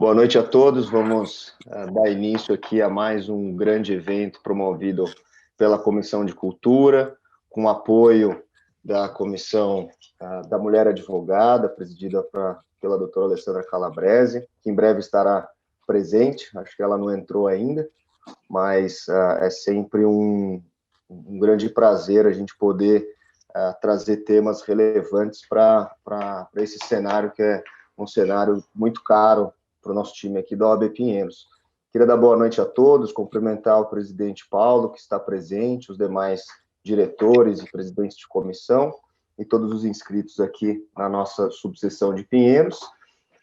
Boa noite a todos. Vamos dar início aqui a mais um grande evento promovido pela Comissão de Cultura, com apoio da Comissão da Mulher Advogada, presidida pela doutora Alessandra Calabrese, que em breve estará presente. Acho que ela não entrou ainda, mas é sempre um grande prazer a gente poder trazer temas relevantes para esse cenário, que é um cenário muito caro para o nosso time aqui da OAB Pinheiros. Queria dar boa noite a todos, cumprimentar o presidente Paulo, que está presente, os demais diretores e presidentes de comissão, e todos os inscritos aqui na nossa subseção de Pinheiros.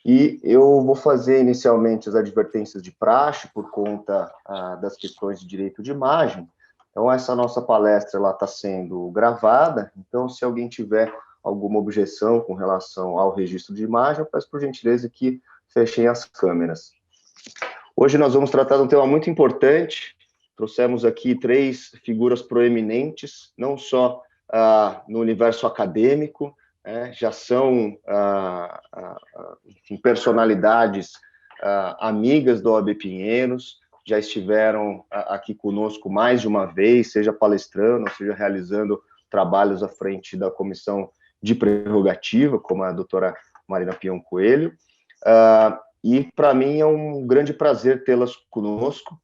E eu vou fazer inicialmente as advertências de praxe por conta das questões de direito de imagem. Então, essa nossa palestra está sendo gravada, então, se alguém tiver alguma objeção com relação ao registro de imagem, eu peço por gentileza que fechem as câmeras. Hoje nós vamos tratar de um tema muito importante. Trouxemos aqui 3 figuras proeminentes, não só no universo acadêmico, já são enfim, personalidades amigas do OAB Pinheiros, já estiveram aqui conosco mais de uma vez, seja palestrando, seja realizando trabalhos à frente da Comissão de Prerrogativa, como a doutora Marina Pion Coelho. E para mim é um grande prazer tê-las conosco.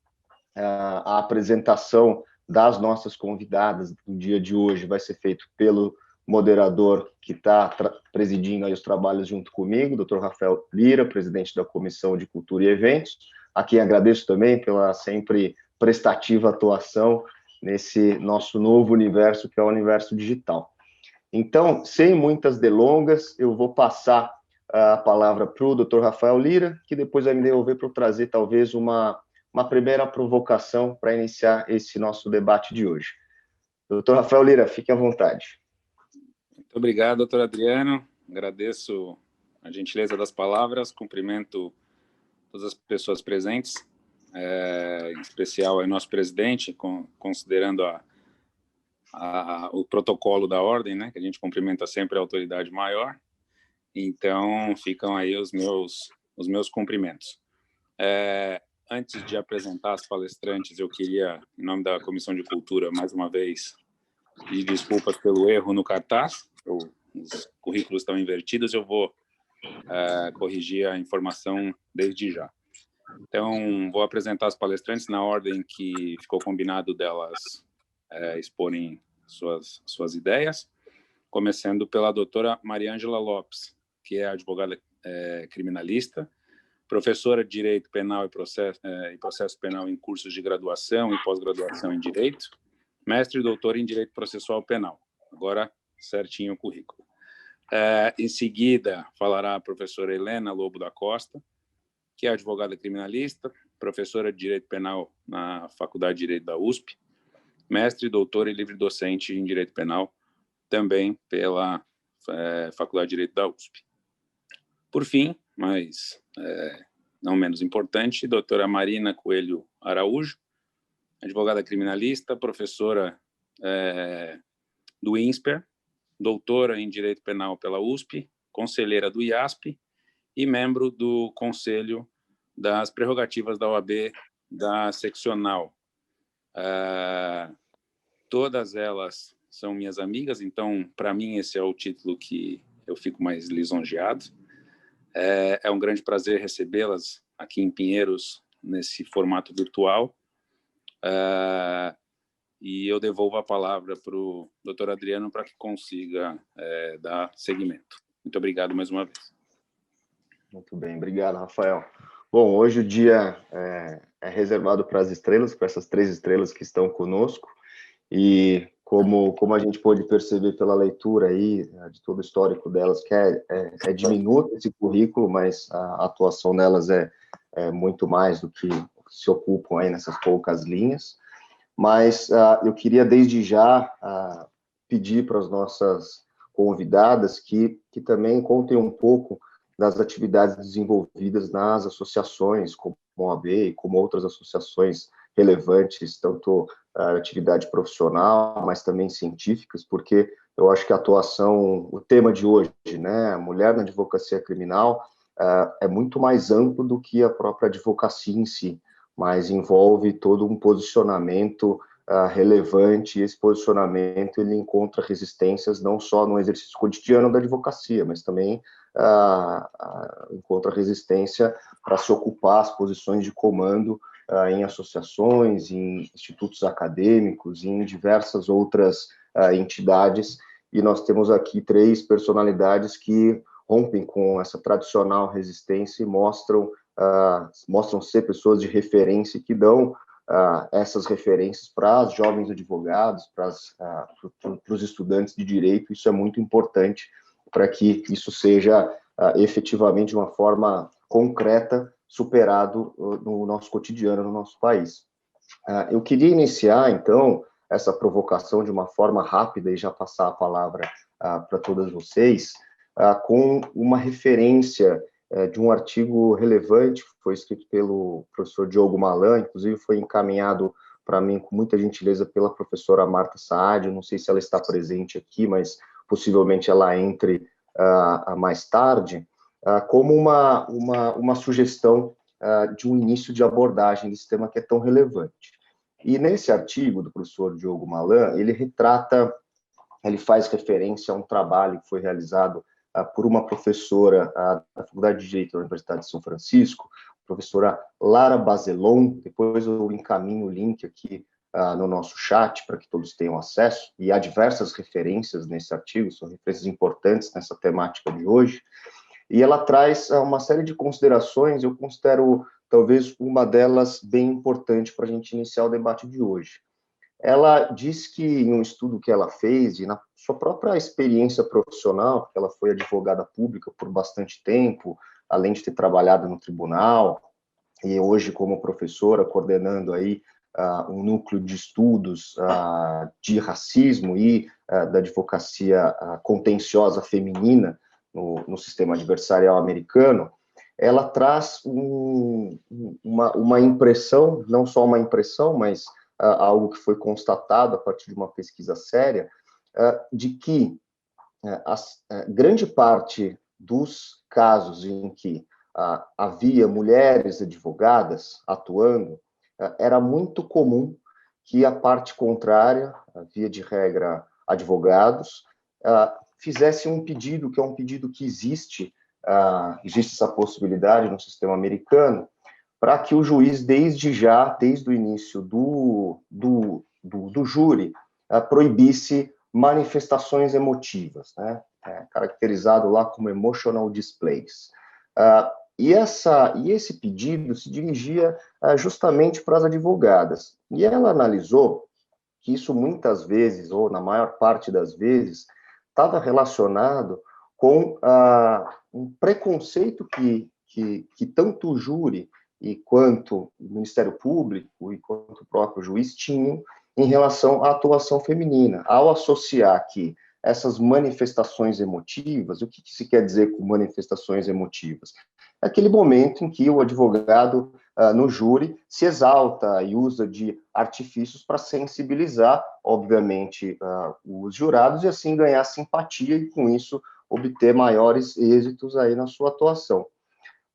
A apresentação das nossas convidadas do dia de hoje vai ser feito pelo moderador que está presidindo aí os trabalhos junto comigo, Dr. Rafael Lira, presidente da Comissão de Cultura e Eventos, a quem agradeço também pela sempre prestativa atuação nesse nosso novo universo, que é o universo digital. Então, sem muitas delongas, eu vou passar a palavra para o Dr. Rafael Lira, que depois vai me devolver para eu trazer talvez uma primeira provocação para iniciar esse nosso debate de hoje. Dr. Rafael Lira, fique à vontade. Muito obrigado, doutor Adriano. Agradeço a gentileza das palavras, cumprimento todas as pessoas presentes, em especial o nosso presidente, considerando o protocolo da ordem, né, que a gente cumprimenta sempre a autoridade maior. Então, ficam aí os meus cumprimentos. Antes de apresentar as palestrantes, eu queria, em nome da Comissão de Cultura, mais uma vez, pedir desculpas pelo erro no cartaz. Os currículos estão invertidos, eu vou corrigir a informação desde já. Então, vou apresentar as palestrantes na ordem que ficou combinado delas exporem suas ideias, começando pela doutora Mariângela Lopes, que é advogada criminalista, professora de Direito Penal e Processo Penal em cursos de graduação e pós-graduação em Direito, mestre e doutora em Direito Processual Penal. Agora, certinho o currículo. Em seguida, falará a professora Helena Lobo da Costa, que é advogada criminalista, professora de Direito Penal na Faculdade de Direito da USP, mestre, doutora e livre-docente em Direito Penal, também pela Faculdade de Direito da USP. Por fim, mas não menos importante, doutora Marina Coelho Araújo, advogada criminalista, professora do INSPER, doutora em Direito Penal pela USP, conselheira do IASP e membro do Conselho das Prerrogativas da OAB da Seccional. Todas elas são minhas amigas, então, para mim, esse é o título que eu fico mais lisonjeado. É um grande prazer recebê-las aqui em Pinheiros, nesse formato virtual. E eu devolvo a palavra para o doutor Adriano para que consiga dar seguimento. Muito obrigado mais uma vez. Muito bem, obrigado, Rafael. Bom, hoje o dia é reservado para as estrelas, para essas 3 estrelas que estão conosco, e como a gente pôde perceber pela leitura aí, de todo o histórico delas, que é diminuto esse currículo, mas a atuação delas é muito mais do que se ocupam aí nessas poucas linhas. Mas eu queria, desde já, pedir para as nossas convidadas que também contem um pouco das atividades desenvolvidas nas associações, como a OAB e como outras associações relevantes, tanto atividade profissional, mas também científicas, porque eu acho que a atuação, o tema de hoje, né, a mulher na advocacia criminal, é muito mais amplo do que a própria advocacia em si, mas envolve todo um posicionamento relevante, e esse posicionamento ele encontra resistências não só no exercício cotidiano da advocacia, mas também encontra resistência para se ocupar as posições de comando em associações, em institutos acadêmicos, em diversas outras entidades, e nós temos aqui 3 personalidades que rompem com essa tradicional resistência e mostram ser pessoas de referência que dão essas referências para os jovens advogados, para os estudantes de direito. Isso é muito importante para que isso seja efetivamente, de uma forma concreta, superado no nosso cotidiano, no nosso país. Eu queria iniciar, então, essa provocação de uma forma rápida e já passar a palavra para todas vocês, com uma referência de um artigo relevante que foi escrito pelo professor Diogo Malan, inclusive foi encaminhado para mim com muita gentileza pela professora Marta Saad. Não sei se ela está presente aqui, mas possivelmente ela entre mais tarde, como uma sugestão de um início de abordagem desse tema que é tão relevante. E nesse artigo do professor Diogo Malan, ele faz referência a um trabalho que foi realizado por uma professora da Faculdade de Direito da Universidade de São Francisco, a professora Lara Bazelon. Depois eu encaminho o link aqui no nosso chat para que todos tenham acesso, e há diversas referências nesse artigo, são referências importantes nessa temática de hoje, e ela traz uma série de considerações. Eu considero talvez uma delas bem importante para a gente iniciar o debate de hoje. Ela diz que, em um estudo que ela fez, e na sua própria experiência profissional, porque ela foi advogada pública por bastante tempo, além de ter trabalhado no tribunal, e hoje como professora, coordenando aí um núcleo de estudos de racismo e da advocacia contenciosa feminina no sistema adversarial americano, ela traz uma impressão, não só uma impressão, mas algo que foi constatado a partir de uma pesquisa séria, de que grande parte dos casos em que havia mulheres advogadas atuando, era muito comum que a parte contrária, via de regra advogados, fizesse um pedido, que é um pedido que existe essa possibilidade no sistema americano, para que o juiz, desde o início do júri, proibisse manifestações emotivas, né? Caracterizado lá como emotional displays. E esse pedido se dirigia justamente para as advogadas. E ela analisou que isso muitas vezes, ou na maior parte das vezes, estava relacionado com um preconceito que tanto o júri e quanto o Ministério Público e quanto o próprio juiz tinham em relação à atuação feminina, ao associar que essas manifestações emotivas. O que se quer dizer com manifestações emotivas? É aquele momento em que o advogado, no júri, se exalta e usa de artifícios para sensibilizar, obviamente, os jurados, e assim ganhar simpatia e, com isso, obter maiores êxitos aí na sua atuação.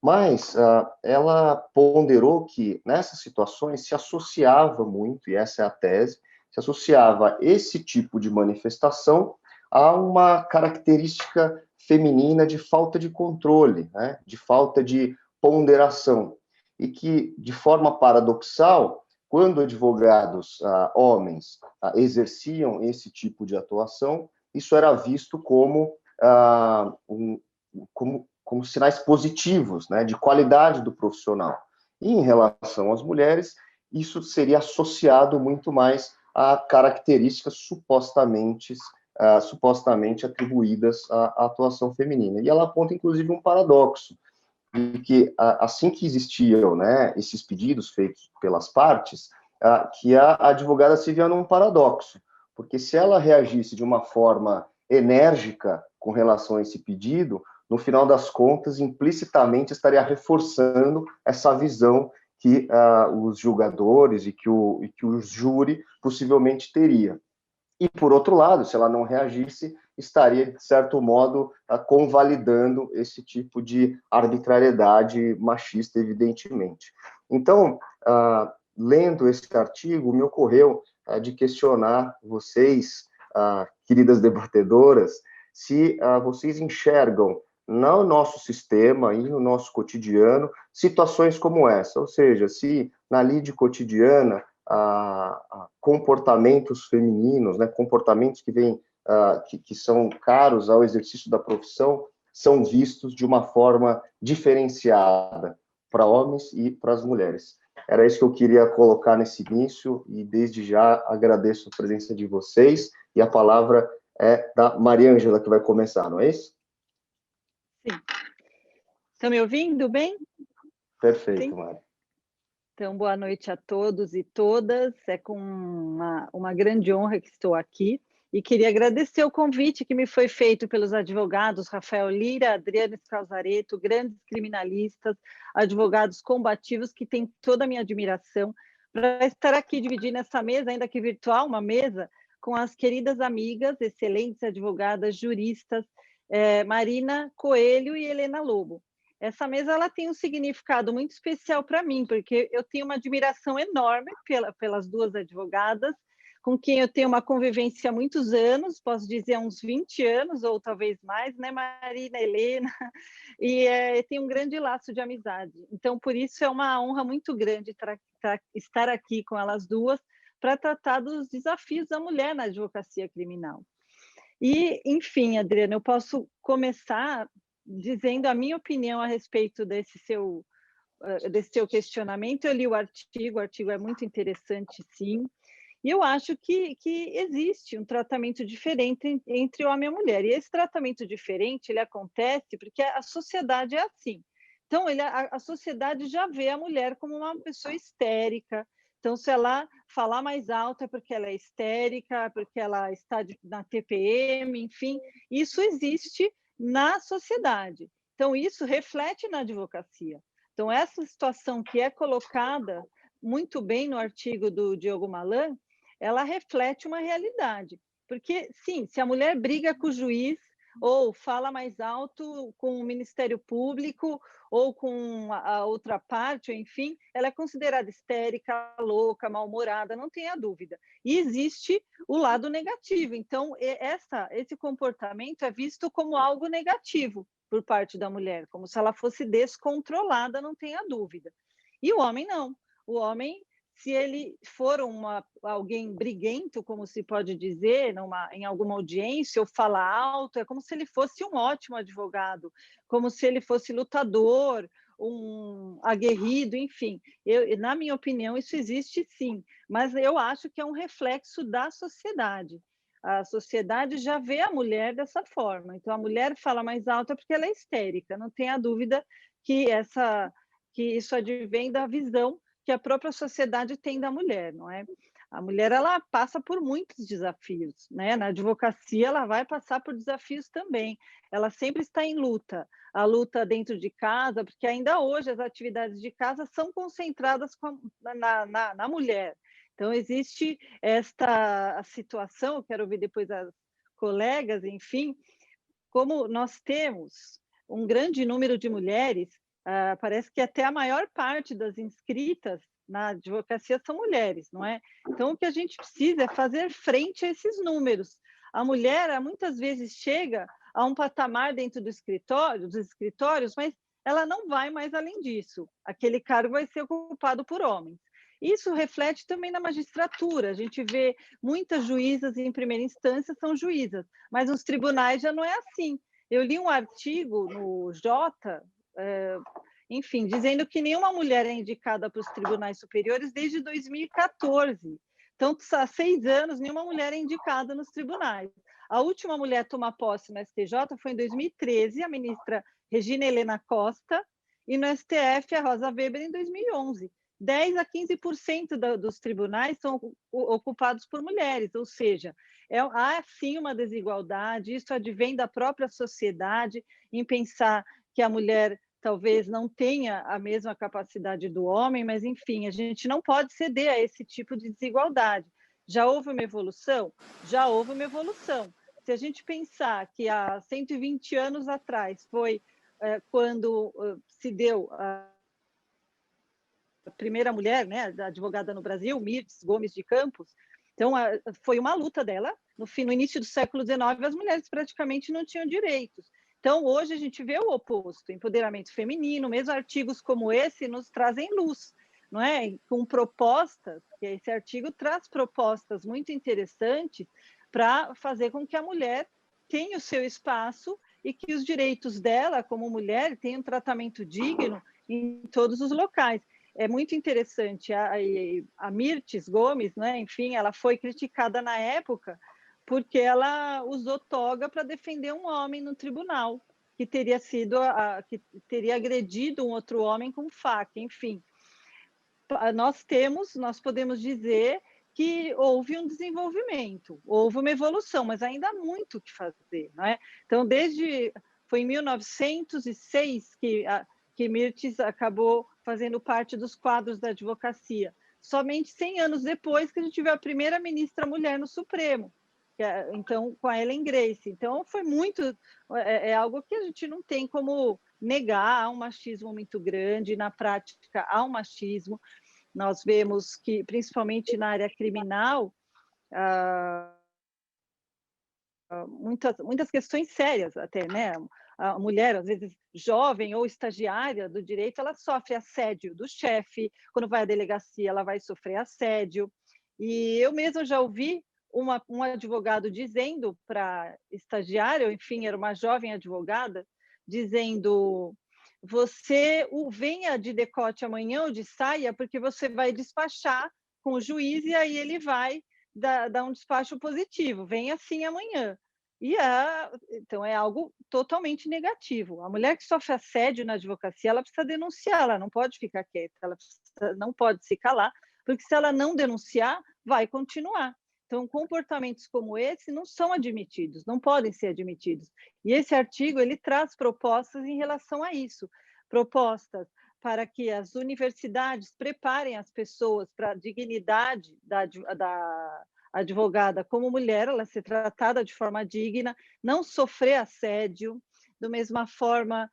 Mas ela ponderou que, nessas situações, se associava muito, e essa é a tese, se associava esse tipo de manifestação a uma característica feminina de falta de controle, né, de falta de ponderação, e que, de forma paradoxal, quando advogados homens exerciam esse tipo de atuação, isso era visto como sinais positivos, né, de qualidade do profissional. E, em relação às mulheres, isso seria associado muito mais a características supostamente atribuídas à atuação feminina. E ela aponta, inclusive, um paradoxo, de que, assim que existiam, né, esses pedidos feitos pelas partes, que a advogada se via num paradoxo, porque se ela reagisse de uma forma enérgica com relação a esse pedido, no final das contas, implicitamente estaria reforçando essa visão que os julgadores e que o júri possivelmente teria. E, por outro lado, se ela não reagisse, estaria, de certo modo, convalidando esse tipo de arbitrariedade machista, evidentemente. Então, lendo esse artigo, me ocorreu de questionar vocês, queridas debatedoras, se vocês enxergam no nosso sistema e no nosso cotidiano situações como essa, ou seja, se na lide cotidiana comportamentos femininos, né, comportamentos que vêm que são caros ao exercício da profissão, são vistos de uma forma diferenciada para homens e para as mulheres. Era isso que eu queria colocar nesse início, e desde já agradeço a presença de vocês, e a palavra é da Maria Ângela, que vai começar, não é isso? Sim. Estão me ouvindo bem? Perfeito, Maria. Então, boa noite a todos e todas. É com uma grande honra que estou aqui e queria agradecer o convite que me foi feito pelos advogados Rafael Lira, Adriano Scalzareto, grandes criminalistas, advogados combativos que têm toda a minha admiração, para estar aqui dividindo essa mesa, ainda que virtual, uma mesa, com as queridas amigas, excelentes advogadas, juristas, Marina Coelho e Helena Lobo. Essa mesa ela tem um significado muito especial para mim, porque eu tenho uma admiração enorme pelas duas advogadas, com quem eu tenho uma convivência há muitos anos, posso dizer uns 20 anos, ou talvez mais, né, Marina, Helena, e tem um grande laço de amizade. Então, por isso, é uma honra muito grande estar aqui com elas duas para tratar dos desafios da mulher na advocacia criminal. E, enfim, Adriana, eu posso começar dizendo a minha opinião a respeito desse seu questionamento. Eu li o artigo é muito interessante, sim, e eu acho que existe um tratamento diferente entre homem e mulher, e esse tratamento diferente ele acontece porque a sociedade é assim. Então, a sociedade já vê a mulher como uma pessoa histérica. Então, se ela falar mais alto é porque ela é histérica, porque ela está na TPM, enfim, isso existe na sociedade. Então, isso reflete na advocacia. Então, essa situação que é colocada muito bem no artigo do Diogo Malan, ela reflete uma realidade. Porque, sim, se a mulher briga com o juiz, ou fala mais alto com o Ministério Público, ou com a outra parte, enfim, ela é considerada histérica, louca, mal-humorada, não tenha dúvida. E existe o lado negativo. Então, esse comportamento é visto como algo negativo por parte da mulher, como se ela fosse descontrolada, não tenha dúvida. E o homem não. O homem, se ele for alguém briguento, como se pode dizer, em alguma audiência, ou fala alto, é como se ele fosse um ótimo advogado, como se ele fosse lutador, um aguerrido, enfim. Na minha opinião, isso existe sim, mas eu acho que é um reflexo da sociedade. A sociedade já vê a mulher dessa forma. Então, a mulher fala mais alto porque ela é histérica. Não tenha dúvida que isso advém da visão que a própria sociedade tem da mulher, não é? A mulher ela passa por muitos desafios, né? Na advocacia ela vai passar por desafios também. Ela sempre está em luta. A luta dentro de casa, porque ainda hoje as atividades de casa são concentradas na mulher. Então existe esta situação, eu quero ouvir depois as colegas, enfim, como nós temos um grande número de mulheres, parece que até a maior parte das inscritas na advocacia são mulheres, não é? Então, o que a gente precisa é fazer frente a esses números. A mulher, muitas vezes, chega a um patamar dentro dos escritórios, mas ela não vai mais além disso. Aquele cargo vai ser ocupado por homens. Isso reflete também na magistratura. A gente vê muitas juízas em primeira instância são juízas, mas nos tribunais já não é assim. Eu li um artigo no Jota, enfim, dizendo que nenhuma mulher é indicada para os tribunais superiores desde 2014. Então, há 6 anos, nenhuma mulher é indicada nos tribunais. A última mulher a tomar posse no STJ foi em 2013, a ministra Regina Helena Costa, e no STF, a Rosa Weber, em 2011. 10% a 15% dos tribunais são ocupados por mulheres, ou seja, há sim uma desigualdade, isso advém da própria sociedade em pensar que a mulher talvez não tenha a mesma capacidade do homem, mas, enfim, a gente não pode ceder a esse tipo de desigualdade. Já houve uma evolução? Já houve uma evolução, Se a gente pensar que há 120 anos atrás foi quando se deu a primeira mulher, né, advogada no Brasil, Mirtes Gomes de Campos, então foi uma luta dela. No início do século XIX, as mulheres praticamente não tinham direitos. Então, hoje a gente vê o oposto, empoderamento feminino, mesmo artigos como esse nos trazem luz, não é? Com propostas, que esse artigo traz propostas muito interessantes para fazer com que a mulher tenha o seu espaço e que os direitos dela, como mulher, tenham um tratamento digno em todos os locais. É muito interessante. A Mirtes Gomes, né, enfim, ela foi criticada na época porque ela usou toga para defender um homem no tribunal, que teria que teria agredido um outro homem com faca, enfim. Nós podemos dizer que houve um desenvolvimento, houve uma evolução, mas ainda há muito o que fazer, não é? Então, foi em 1906 que Mirtes acabou fazendo parte dos quadros da advocacia. Somente 100 anos depois que a gente viu a primeira ministra mulher no Supremo, então, com a Ellen Grace. Então, foi muito... É algo que a gente não tem como negar. Há um machismo muito grande, na prática há um machismo. Nós vemos que, principalmente na área criminal, muitas questões sérias até, né? A mulher, às vezes jovem ou estagiária do direito, ela sofre assédio do chefe, quando vai à delegacia ela vai sofrer assédio, e eu mesma já ouvi um advogado dizendo para estagiária, enfim, era uma jovem advogada, dizendo: você venha de decote amanhã ou de saia, porque você vai despachar com o juiz e aí ele vai dar um despacho positivo, vem assim amanhã. Então, é algo totalmente negativo. A mulher que sofre assédio na advocacia, ela precisa denunciar, ela não pode ficar quieta, não pode se calar, porque se ela não denunciar, vai continuar. Então, comportamentos como esse não são admitidos, não podem ser admitidos. E esse artigo, ele traz propostas em relação a isso, propostas para que as universidades preparem as pessoas para a dignidade da advogada como mulher, ela ser tratada de forma digna, não sofrer assédio, da mesma forma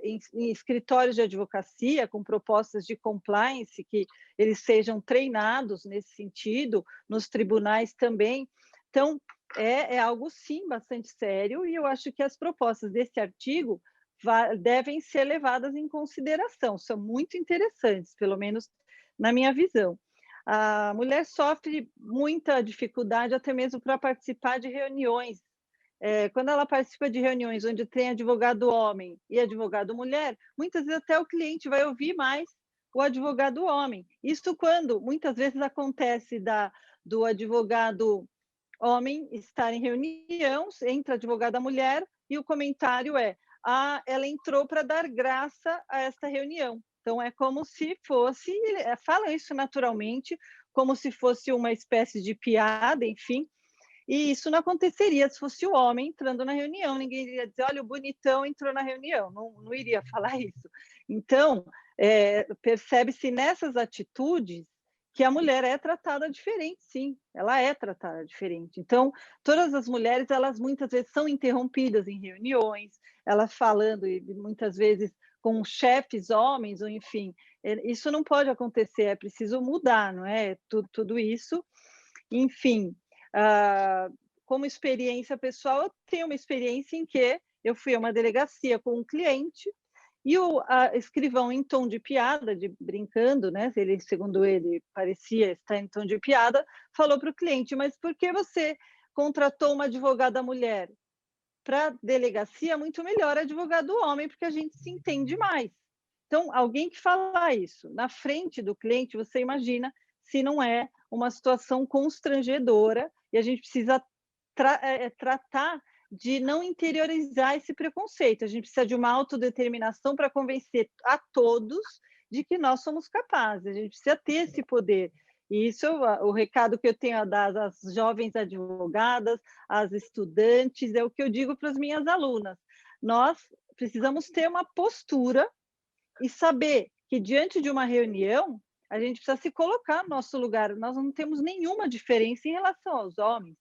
em escritórios de advocacia, com propostas de compliance, que eles sejam treinados nesse sentido, nos tribunais também. Então, é algo, sim, bastante sério, e eu acho que as propostas desse artigo devem ser levadas em consideração, são muito interessantes, pelo menos na minha visão. A mulher sofre muita dificuldade até mesmo para participar de reuniões. Quando ela participa de reuniões onde tem advogado homem e advogado mulher, muitas vezes até o cliente vai ouvir mais o advogado homem. Isso quando, muitas vezes, acontece do advogado homem estar em reunião, entra a advogada mulher e o comentário é: ela entrou para dar graça a esta reunião. Então, é como se fosse, falam isso naturalmente, como se fosse uma espécie de piada, enfim, e isso não aconteceria se fosse o homem entrando na reunião, ninguém iria dizer: olha, o bonitão entrou na reunião, não iria falar isso. Então, percebe-se nessas atitudes que a mulher é tratada diferente, sim, ela é tratada diferente. Então, todas as mulheres, elas muitas vezes são interrompidas em reuniões, elas falando, e muitas vezes com chefes homens, ou enfim, isso não pode acontecer, é preciso mudar, não é? Tudo isso, enfim. Como experiência pessoal, eu tenho uma experiência em que eu fui a uma delegacia com um cliente e o escrivão, em tom de piada, brincando, né? Segundo ele, parecia estar em tom de piada, falou para o cliente: mas por que você contratou uma advogada mulher? Para a delegacia, é muito melhor advogado homem, porque a gente se entende mais. Então, alguém que fala isso na frente do cliente, você imagina se não é uma situação constrangedora, e a gente precisa tratar de não interiorizar esse preconceito. A gente precisa de uma autodeterminação para convencer a todos de que nós somos capazes. A gente precisa ter esse poder. E isso, o recado que eu tenho a dar às jovens advogadas, às estudantes, é o que eu digo para as minhas alunas. Nós precisamos ter uma postura e saber que, diante de uma reunião, a gente precisa se colocar no nosso lugar. Nós não temos nenhuma diferença em relação aos homens.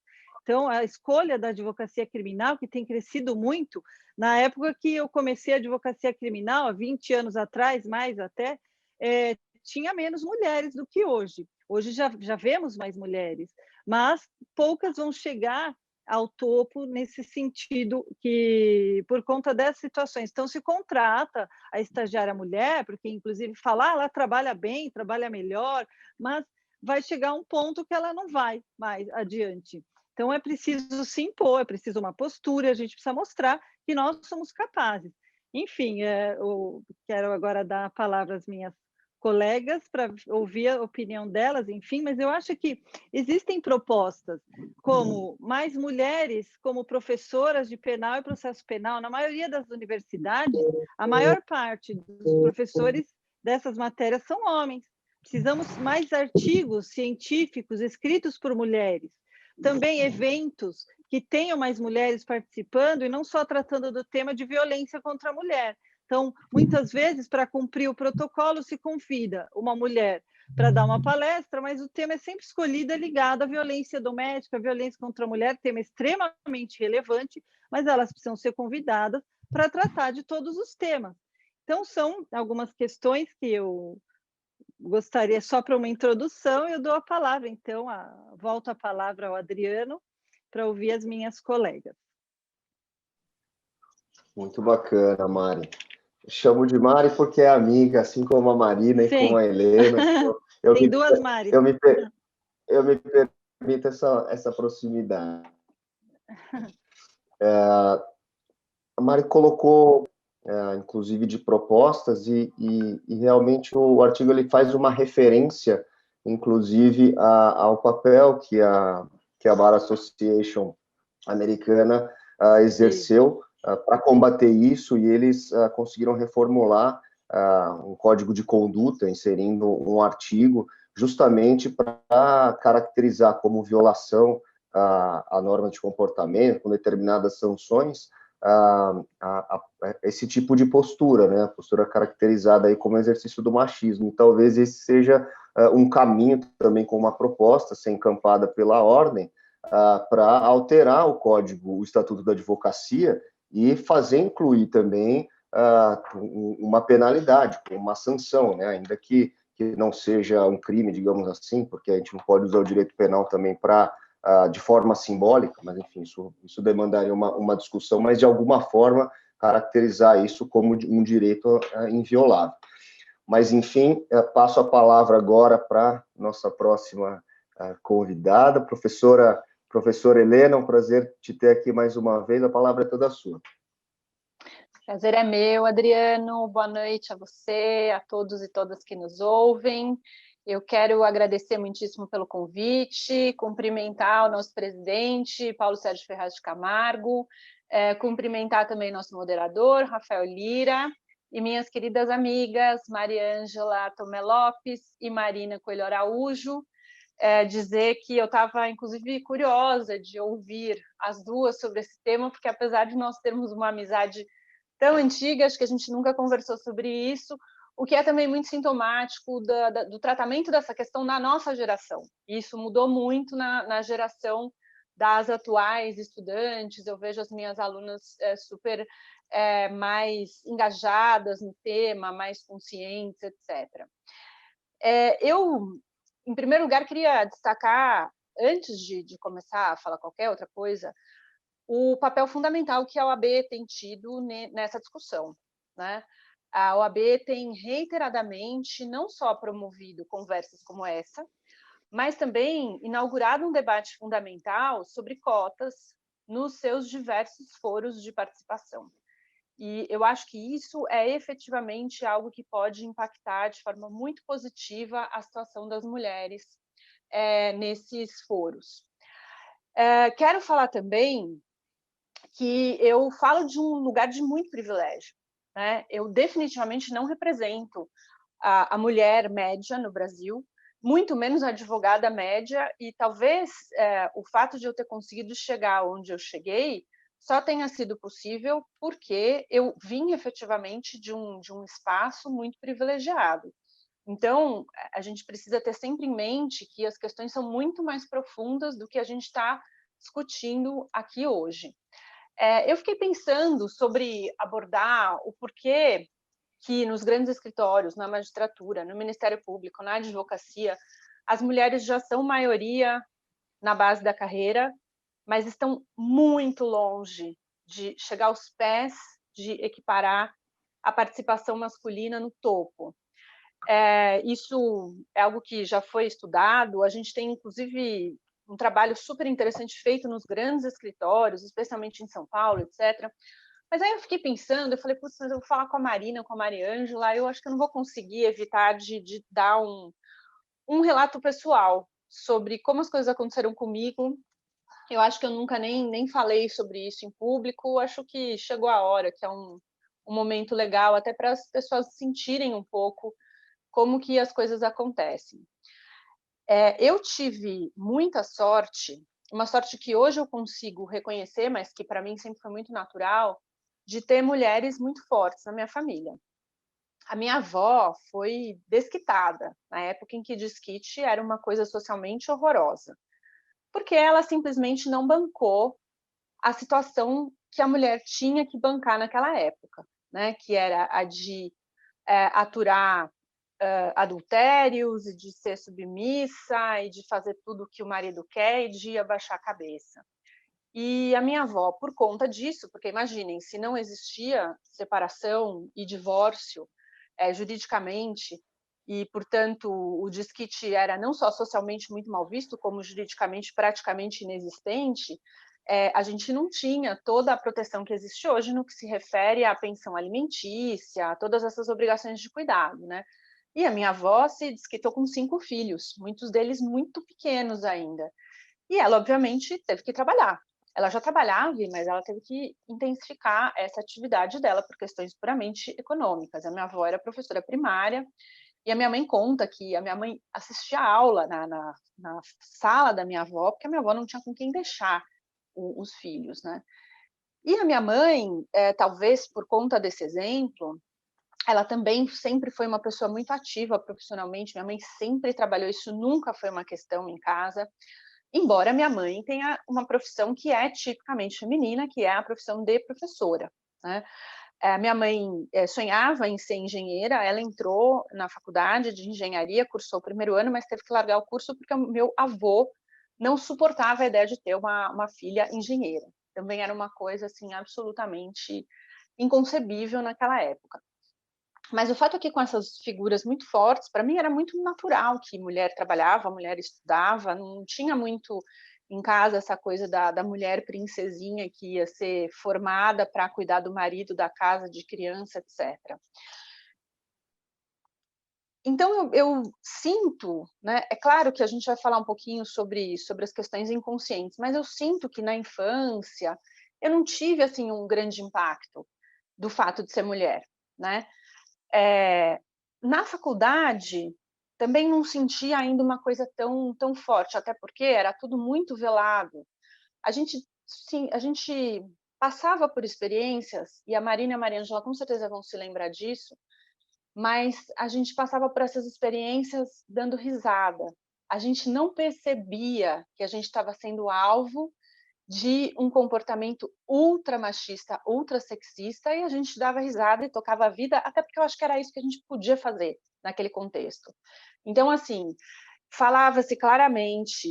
Então, a escolha da advocacia criminal, que tem crescido muito, na época que eu comecei a advocacia criminal, há 20 anos atrás, mais até, tinha menos mulheres do que hoje. Hoje já vemos mais mulheres, mas poucas vão chegar ao topo nesse sentido, que por conta dessas situações. Então, se contrata a estagiária mulher, porque inclusive falar, ela trabalha bem, trabalha melhor, mas vai chegar um ponto que ela não vai mais adiante. Então, é preciso se impor, é preciso uma postura, a gente precisa mostrar que nós somos capazes. Enfim, eu quero agora dar a palavra às minhas colegas para ouvir a opinião delas, enfim, mas eu acho que existem propostas como mais mulheres como professoras de penal e processo penal. Na maioria das universidades, a maior parte dos professores dessas matérias são homens. Precisamos mais artigos científicos escritos por mulheres. Também eventos que tenham mais mulheres participando e não só tratando do tema de violência contra a mulher. Então, muitas vezes, para cumprir o protocolo, se convida uma mulher para dar uma palestra, mas o tema é sempre escolhido ligado à violência doméstica, à violência contra a mulher, tema extremamente relevante, mas elas precisam ser convidadas para tratar de todos os temas. Então, são algumas questões que eu gostaria, só para uma introdução, eu dou a palavra, então, volto a palavra ao Adriano para ouvir as minhas colegas. Muito bacana, Mari. Chamo de Mari porque é amiga, assim como a Marina e como a Helena. Tem duas Maris. Eu me permito essa proximidade. A Mari colocou, inclusive, de propostas e realmente o artigo ele faz uma referência, inclusive, ao papel que a Bar Association americana exerceu para combater isso, e eles conseguiram reformular um código de conduta, inserindo um artigo justamente para caracterizar como violação a norma de comportamento, com determinadas sanções, esse tipo de postura, né? A postura caracterizada aí como exercício do machismo. E talvez esse seja um caminho também, com uma proposta ser encampada pela ordem, para alterar o código, o Estatuto da Advocacia, e fazer incluir também uma penalidade, uma sanção, né? Ainda que não seja um crime, digamos assim, porque a gente não pode usar o direito penal também de forma simbólica, mas enfim, isso demandaria uma discussão, mas de alguma forma caracterizar isso como um direito inviolável. Mas enfim, passo a palavra agora para nossa próxima convidada, professora Helena, um prazer te ter aqui mais uma vez, a palavra é toda sua. Prazer é meu, Adriano, boa noite a você, a todos e todas que nos ouvem. Eu quero agradecer muitíssimo pelo convite, cumprimentar o nosso presidente, Paulo Sérgio Ferraz de Camargo, cumprimentar também nosso moderador, Rafael Lira, e minhas queridas amigas, Mariângela Tomé Lopes e Marina Coelho Araújo, dizer que eu estava, inclusive, curiosa de ouvir as duas sobre esse tema, porque apesar de nós termos uma amizade tão antiga, acho que a gente nunca conversou sobre isso, o que é também muito sintomático do tratamento dessa questão na nossa geração. Isso mudou muito na geração das atuais estudantes, eu vejo as minhas alunas super mais engajadas no tema, mais conscientes, etc. Eu, em primeiro lugar, queria destacar, antes de começar a falar qualquer outra coisa, o papel fundamental que a OAB tem tido nessa discussão, né? A OAB tem reiteradamente não só promovido conversas como essa, mas também inaugurado um debate fundamental sobre cotas nos seus diversos foros de participação. E eu acho que isso é efetivamente algo que pode impactar de forma muito positiva a situação das mulheres nesses foros. Quero falar também que eu falo de um lugar de muito privilégio, né? Eu definitivamente não represento a mulher média no Brasil, muito menos a advogada média, e talvez o fato de eu ter conseguido chegar onde eu cheguei só tenha sido possível porque eu vim efetivamente de um espaço muito privilegiado. Então, a gente precisa ter sempre em mente que as questões são muito mais profundas do que a gente está discutindo aqui hoje. Eu fiquei pensando sobre abordar o porquê que nos grandes escritórios, na magistratura, no Ministério Público, na advocacia, as mulheres já são maioria na base da carreira, mas estão muito longe de chegar aos pés de equiparar a participação masculina no topo. Isso é algo que já foi estudado, a gente tem, inclusive, um trabalho super interessante feito nos grandes escritórios, especialmente em São Paulo, etc. Mas aí eu fiquei pensando, eu falei, putz, mas eu vou falar com a Marina, com a Mariângela, eu acho que eu não vou conseguir evitar de dar um relato pessoal sobre como as coisas aconteceram comigo. Eu acho que eu nunca nem falei sobre isso em público, acho que chegou a hora, que é um momento legal até para as pessoas sentirem um pouco como que as coisas acontecem. Eu tive muita sorte, uma sorte que hoje eu consigo reconhecer, mas que para mim sempre foi muito natural, de ter mulheres muito fortes na minha família. A minha avó foi desquitada, na época em que desquite era uma coisa socialmente horrorosa, porque ela simplesmente não bancou a situação que a mulher tinha que bancar naquela época, né? Que era a de aturar adultérios, e de ser submissa, e de fazer tudo o que o marido quer, e de abaixar a cabeça. E a minha avó, por conta disso, porque imaginem, se não existia separação e divórcio juridicamente, e, portanto, o desquite era não só socialmente muito mal visto, como juridicamente praticamente inexistente, a gente não tinha toda a proteção que existe hoje no que se refere à pensão alimentícia, a todas essas obrigações de cuidado, né? E a minha avó se desquitou com 5 filhos, muitos deles muito pequenos ainda. E ela, obviamente, teve que trabalhar. Ela já trabalhava, mas ela teve que intensificar essa atividade dela por questões puramente econômicas. A minha avó era professora primária, e a minha mãe conta que a minha mãe assistia a aula na sala da minha avó, porque a minha avó não tinha com quem deixar os filhos, né? E a minha mãe, talvez por conta desse exemplo, ela também sempre foi uma pessoa muito ativa profissionalmente. Minha mãe sempre trabalhou, isso nunca foi uma questão em casa. Embora minha mãe tenha uma profissão que é tipicamente feminina, que é a profissão de professora, né? Minha mãe sonhava em ser engenheira, ela entrou na faculdade de engenharia, cursou o primeiro ano, mas teve que largar o curso porque o meu avô não suportava a ideia de ter uma filha engenheira. Também era uma coisa assim absolutamente inconcebível naquela época. Mas o fato é que com essas figuras muito fortes, para mim era muito natural que mulher trabalhava, mulher estudava, não tinha muito em casa essa coisa da mulher princesinha que ia ser formada para cuidar do marido, da casa, de criança, etc. Então eu sinto, né? É claro que a gente vai falar um pouquinho sobre as questões inconscientes, mas eu sinto que na infância eu não tive assim um grande impacto do fato de ser mulher, né? Na faculdade, também não sentia ainda uma coisa tão forte, até porque era tudo muito velado. A gente passava por experiências, e a Marina e a Mariângela com certeza vão se lembrar disso, mas a gente passava por essas experiências dando risada. A gente não percebia que a gente estava sendo alvo de um comportamento ultra machista, ultra sexista, e a gente dava risada e tocava a vida, até porque eu acho que era isso que a gente podia fazer naquele contexto. Então, assim, falava-se claramente,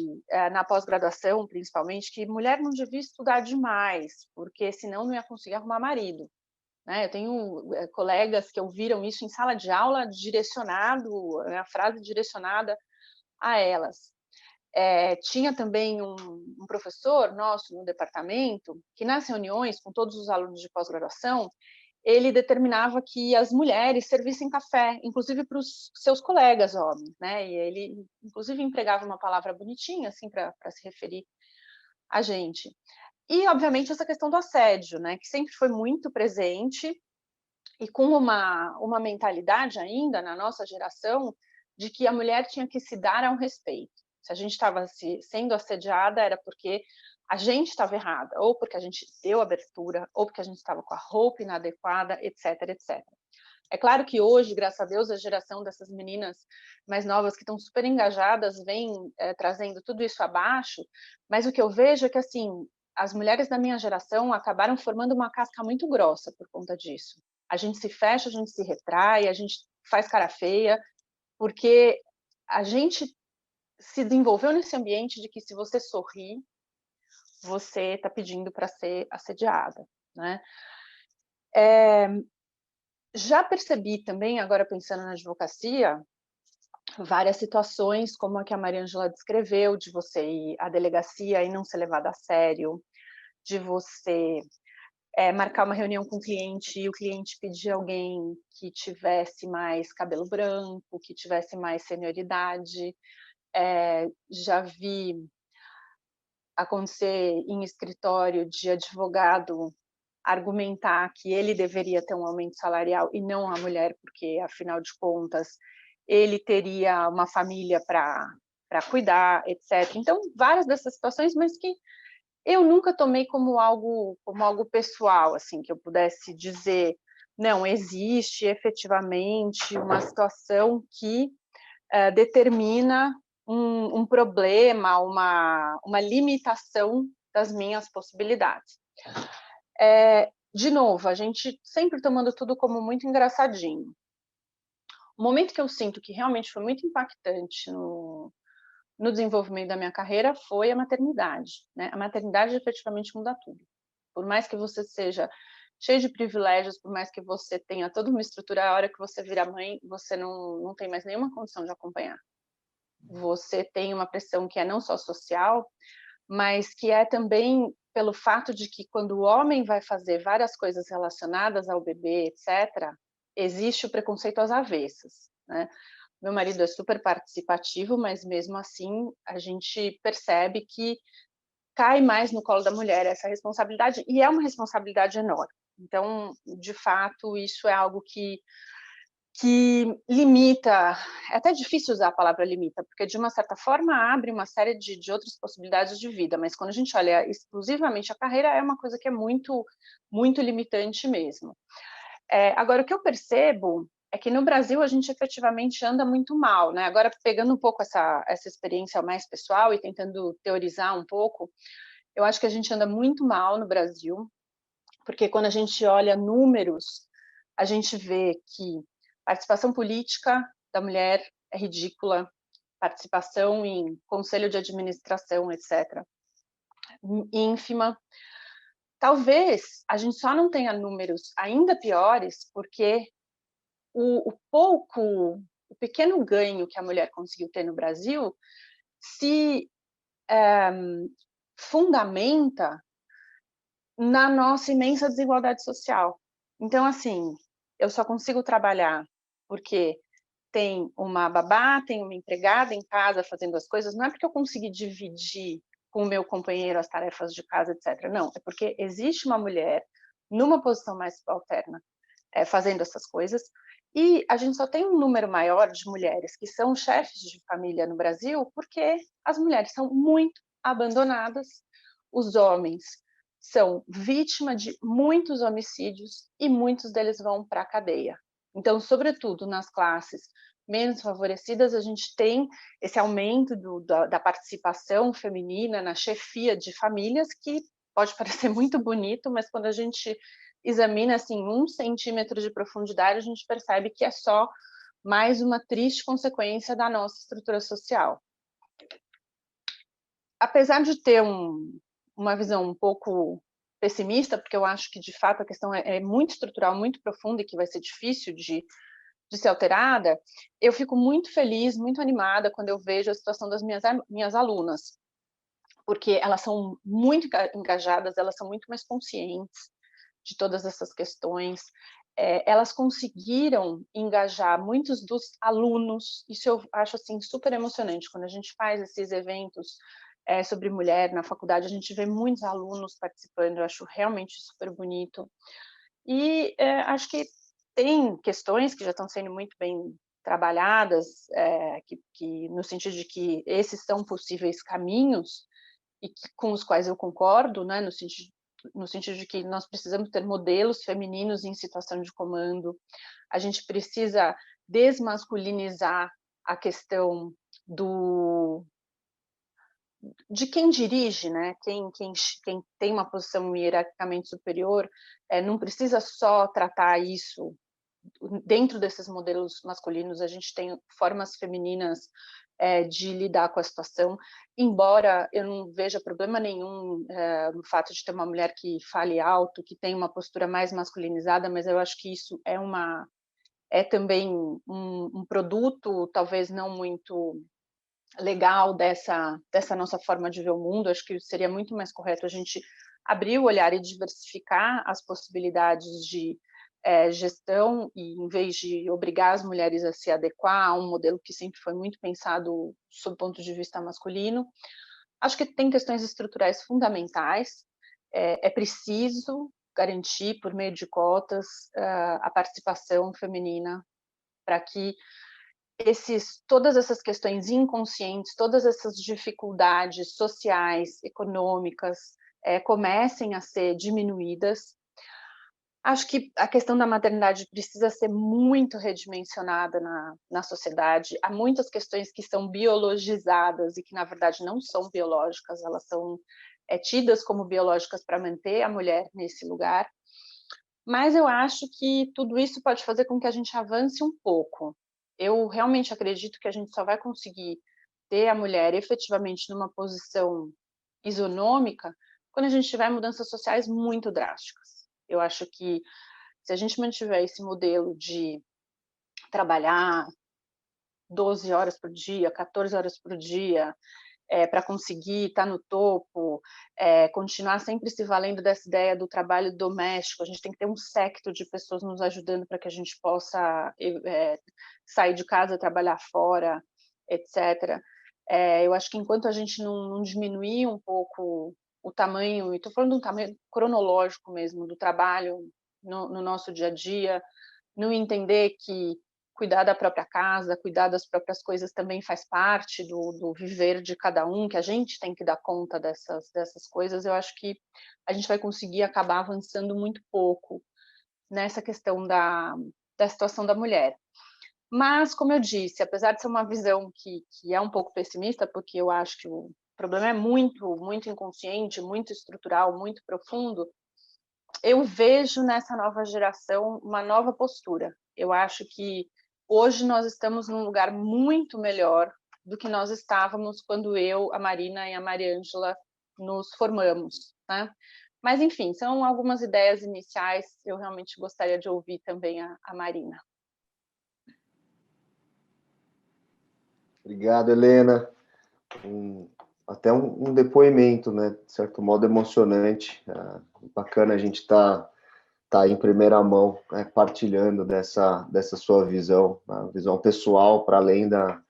na pós-graduação, principalmente, que mulher não devia estudar demais, porque senão não ia conseguir arrumar marido, né? Eu tenho colegas que ouviram isso em sala de aula, direcionado, a frase direcionada a elas. Tinha também um professor nosso no departamento que nas reuniões com todos os alunos de pós-graduação, ele determinava que as mulheres servissem café, inclusive para os seus colegas homens, né? E ele, inclusive, empregava uma palavra bonitinha, assim, para se referir a gente. E, obviamente, essa questão do assédio, né? Que sempre foi muito presente e com uma mentalidade ainda na nossa geração de que a mulher tinha que se dar a um respeito. Se a gente estava sendo assediada, era porque a gente estava errada, ou porque a gente deu abertura, ou porque a gente estava com a roupa inadequada, etc, etc. É claro que hoje, graças a Deus, a geração dessas meninas mais novas que estão super engajadas vem trazendo tudo isso abaixo, mas o que eu vejo é que, assim, as mulheres da minha geração acabaram formando uma casca muito grossa por conta disso. A gente se fecha, a gente se retrai, a gente faz cara feia, porque a gente se desenvolveu nesse ambiente de que se você sorrir, você está pedindo para ser assediada, né? Já percebi também, agora pensando na advocacia, várias situações, como a que a Mariângela descreveu, de você ir à delegacia e não ser levada a sério, de você marcar uma reunião com o cliente e o cliente pedir alguém que tivesse mais cabelo branco, que tivesse mais senioridade. Já vi acontecer em escritório de advogado argumentar que ele deveria ter um aumento salarial e não a mulher, porque, afinal de contas, ele teria uma família para cuidar, etc. Então, várias dessas situações, mas que eu nunca tomei como algo pessoal, assim, que eu pudesse dizer, não, existe efetivamente uma situação que determina um problema, uma limitação das minhas possibilidades. De novo, a gente sempre tomando tudo como muito engraçadinho. O momento que eu sinto que realmente foi muito impactante no desenvolvimento da minha carreira foi a maternidade, né? A maternidade efetivamente muda tudo. Por mais que você seja cheio de privilégios, por mais que você tenha toda uma estrutura, a hora que você vira mãe, você não tem mais nenhuma condição de acompanhar. Você tem uma pressão que é não só social, mas que é também pelo fato de que quando o homem vai fazer várias coisas relacionadas ao bebê, etc., existe o preconceito às avessas, né? Meu marido é super participativo, mas mesmo assim a gente percebe que cai mais no colo da mulher essa responsabilidade, e é uma responsabilidade enorme. Então, de fato, isso é algo que limita, é até difícil usar a palavra limita, porque de uma certa forma abre uma série de outras possibilidades de vida, mas quando a gente olha exclusivamente a carreira, é uma coisa que é muito, muito limitante mesmo. Agora, o que eu percebo é que no Brasil a gente efetivamente anda muito mal, né? Agora, pegando um pouco essa experiência mais pessoal e tentando teorizar um pouco, eu acho que a gente anda muito mal no Brasil, porque quando a gente olha números, a gente vê que participação política da mulher é ridícula, participação em conselho de administração, etc., ínfima. Talvez a gente só não tenha números ainda piores porque o pequeno ganho que a mulher conseguiu ter no Brasil se fundamenta na nossa imensa desigualdade social. Então, assim, eu só consigo trabalhar porque tem uma babá, tem uma empregada em casa fazendo as coisas, não é porque eu consegui dividir com o meu companheiro as tarefas de casa, etc. Não, é porque existe uma mulher numa posição mais subalterna fazendo essas coisas, e a gente só tem um número maior de mulheres que são chefes de família no Brasil porque as mulheres são muito abandonadas, os homens são vítimas de muitos homicídios e muitos deles vão para a cadeia. Então, sobretudo nas classes menos favorecidas, a gente tem esse aumento da participação feminina na chefia de famílias, que pode parecer muito bonito, mas quando a gente examina assim 1 centímetro de profundidade, a gente percebe que é só mais uma triste consequência da nossa estrutura social. Apesar de ter uma visão um pouco pessimista, porque eu acho que, de fato, a questão é muito estrutural, muito profunda e que vai ser difícil de ser alterada, eu fico muito feliz, muito animada quando eu vejo a situação das minhas alunas, porque elas são muito engajadas, elas são muito mais conscientes de todas essas questões, elas conseguiram engajar muitos dos alunos, isso eu acho assim super emocionante, quando a gente faz esses eventos sobre mulher na faculdade, a gente vê muitos alunos participando, eu acho realmente super bonito, e acho que tem questões que já estão sendo muito bem trabalhadas, que no sentido de que esses são possíveis caminhos, e com os quais eu concordo, né, no sentido no sentido de que nós precisamos ter modelos femininos em situação de comando, a gente precisa desmasculinizar a questão de quem dirige, né? Quem tem uma posição hierarquicamente superior, não precisa só tratar isso dentro desses modelos masculinos. A gente tem formas femininas de lidar com a situação, embora eu não veja problema nenhum no fato de ter uma mulher que fale alto, que tem uma postura mais masculinizada, mas eu acho que isso é também um produto talvez não muito legal dessa nossa forma de ver o mundo. Acho que seria muito mais correto a gente abrir o olhar e diversificar as possibilidades de gestão, e em vez de obrigar as mulheres a se adequar a um modelo que sempre foi muito pensado sob o ponto de vista masculino. Acho que tem questões estruturais fundamentais. É preciso garantir, por meio de cotas, a participação feminina, para que todas essas questões inconscientes, todas essas dificuldades sociais, econômicas, comecem a ser diminuídas. Acho que a questão da maternidade precisa ser muito redimensionada na sociedade. Há muitas questões que são biologizadas e que, na verdade, não são biológicas, elas são tidas como biológicas para manter a mulher nesse lugar. Mas eu acho que tudo isso pode fazer com que a gente avance um pouco. Eu realmente acredito que a gente só vai conseguir ter a mulher efetivamente numa posição isonômica quando a gente tiver mudanças sociais muito drásticas. Eu acho que se a gente mantiver esse modelo de trabalhar 12 horas por dia, 14 horas por dia, para conseguir estar no topo, continuar sempre se valendo dessa ideia do trabalho doméstico, a gente tem que ter um séquito de pessoas nos ajudando para que a gente possa sair de casa, trabalhar fora, etc. Eu acho que enquanto a gente não diminuir um pouco o tamanho, e estou falando de um tamanho cronológico mesmo, do trabalho no nosso dia a dia, não entender que cuidar da própria casa, cuidar das próprias coisas também faz parte do viver de cada um, que a gente tem que dar conta dessas coisas. Eu acho que a gente vai conseguir acabar avançando muito pouco nessa questão da situação da mulher. Mas, como eu disse, apesar de ser uma visão que é um pouco pessimista, porque eu acho que o problema é muito, muito inconsciente, muito estrutural, muito profundo, eu vejo nessa nova geração uma nova postura. Eu acho que hoje nós estamos num lugar muito melhor do que nós estávamos quando eu, a Marina e a Mariângela nos formamos, né? Mas, enfim, são algumas ideias iniciais. Eu realmente gostaria de ouvir também a Marina. Obrigado, Helena. Até um depoimento, né? De certo modo emocionante. Bacana a gente estar em primeira mão, né, partilhando dessa sua visão, a visão pessoal, para além da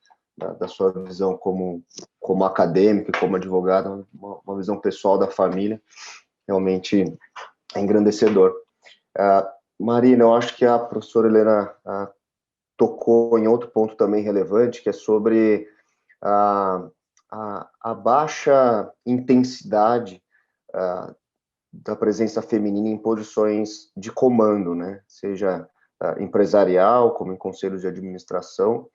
sua visão como acadêmico e como advogado, uma visão pessoal da família. Realmente é engrandecedor. Marina, eu acho que a professora Helena tocou em outro ponto também relevante, que é sobre a baixa intensidade da presença feminina em posições de comando, né? Seja empresarial, como em conselhos de administração,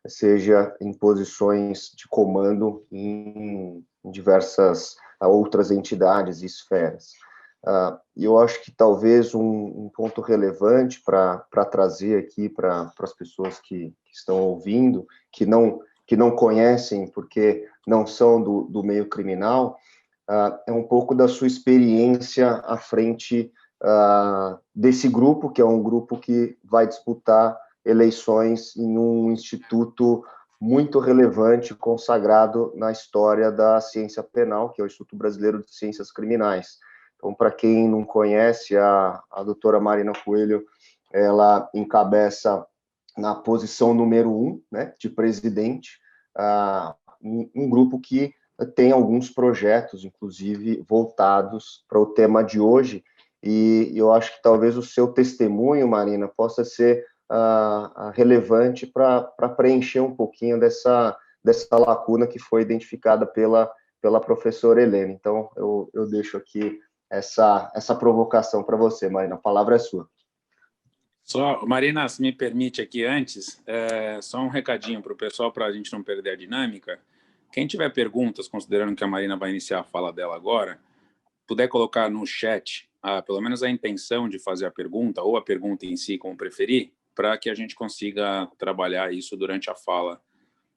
seja em posições de comando em diversas outras entidades e esferas. E eu acho que talvez um ponto relevante para trazer aqui para as pessoas que estão ouvindo, que não conhecem porque não são do meio criminal, é um pouco da sua experiência à frente desse grupo, que é um grupo que vai disputar eleições em um instituto muito relevante, consagrado na história da ciência penal, que é o Instituto Brasileiro de Ciências Criminais. Então, para quem não conhece, a doutora Marina Coelho, ela encabeça na posição número 1, né, de presidente, um grupo que tem alguns projetos, inclusive, voltados para o tema de hoje, e eu acho que talvez o seu testemunho, Marina, possa ser relevante para preencher um pouquinho dessa lacuna que foi identificada pela professora Helena. Então, eu deixo aqui essa provocação para você, Marina. A palavra é sua. Só, Marina, se me permite aqui antes, só um recadinho para o pessoal, para a gente não perder a dinâmica. Quem tiver perguntas, considerando que a Marina vai iniciar a fala dela agora, puder colocar no chat, pelo menos a intenção de fazer a pergunta, ou a pergunta em si, como preferir, para que a gente consiga trabalhar isso durante a fala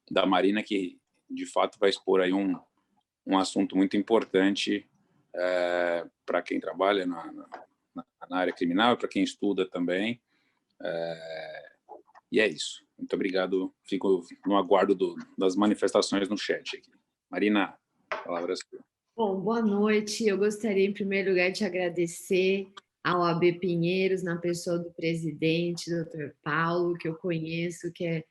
da Marina, que de fato vai expor aí um assunto muito importante para quem trabalha na área criminal e para quem estuda também. E é isso. Muito obrigado. Fico no aguardo das manifestações no chat aqui. Marina, a palavra é sua. Bom, boa noite. Eu gostaria, em primeiro lugar, de agradecer ao AB Pinheiros, na pessoa do presidente, Dr. Paulo, que eu conheço, que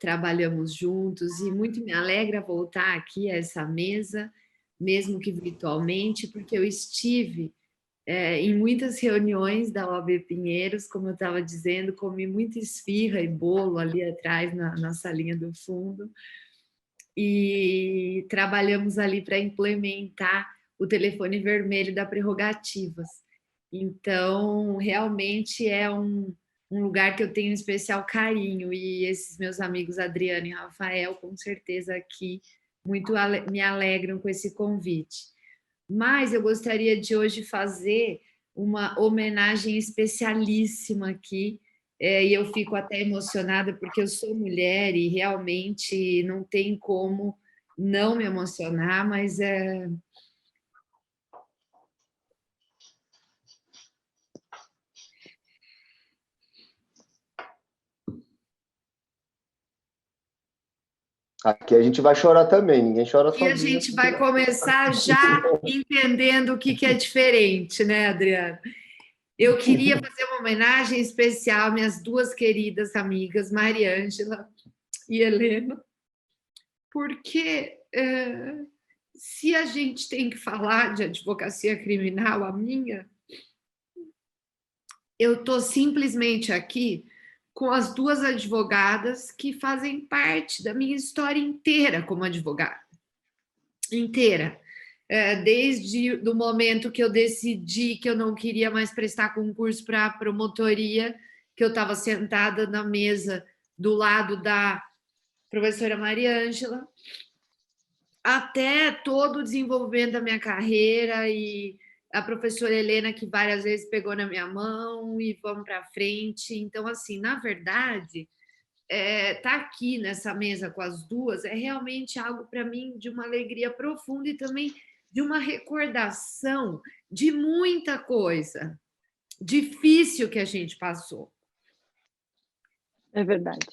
trabalhamos juntos, e muito me alegra voltar aqui a essa mesa, mesmo que virtualmente, porque eu estive em muitas reuniões da OAB Pinheiros, como eu estava dizendo, comi muita esfirra e bolo ali atrás, na salinha do fundo, e trabalhamos ali para implementar o telefone vermelho da Prerrogativas. Então, realmente é um lugar que eu tenho um especial carinho, e esses meus amigos Adriano e Rafael, com certeza aqui, muito me alegram com esse convite. Mas eu gostaria de hoje fazer uma homenagem especialíssima aqui, e eu fico até emocionada porque eu sou mulher e realmente não tem como não me emocionar, mas Aqui a gente vai chorar também, ninguém chora sozinho. E a gente vai começar já entendendo o que é diferente, né, Adriano? Eu queria fazer uma homenagem especial às minhas duas queridas amigas, Mariângela e Helena, porque se a gente tem que falar de advocacia criminal, a minha, eu estou simplesmente aqui com as duas advogadas que fazem parte da minha história inteira como advogada. Inteira. Desde o momento que eu decidi que eu não queria mais prestar concurso para a promotoria, que eu estava sentada na mesa do lado da professora Mariângela, até todo o desenvolvimento da minha carreira, e a professora Helena, que várias vezes pegou na minha mão e vamos para frente. Então, assim, na verdade, tá aqui nessa mesa com as duas é realmente algo para mim de uma alegria profunda e também de uma recordação de muita coisa difícil que a gente passou. É verdade.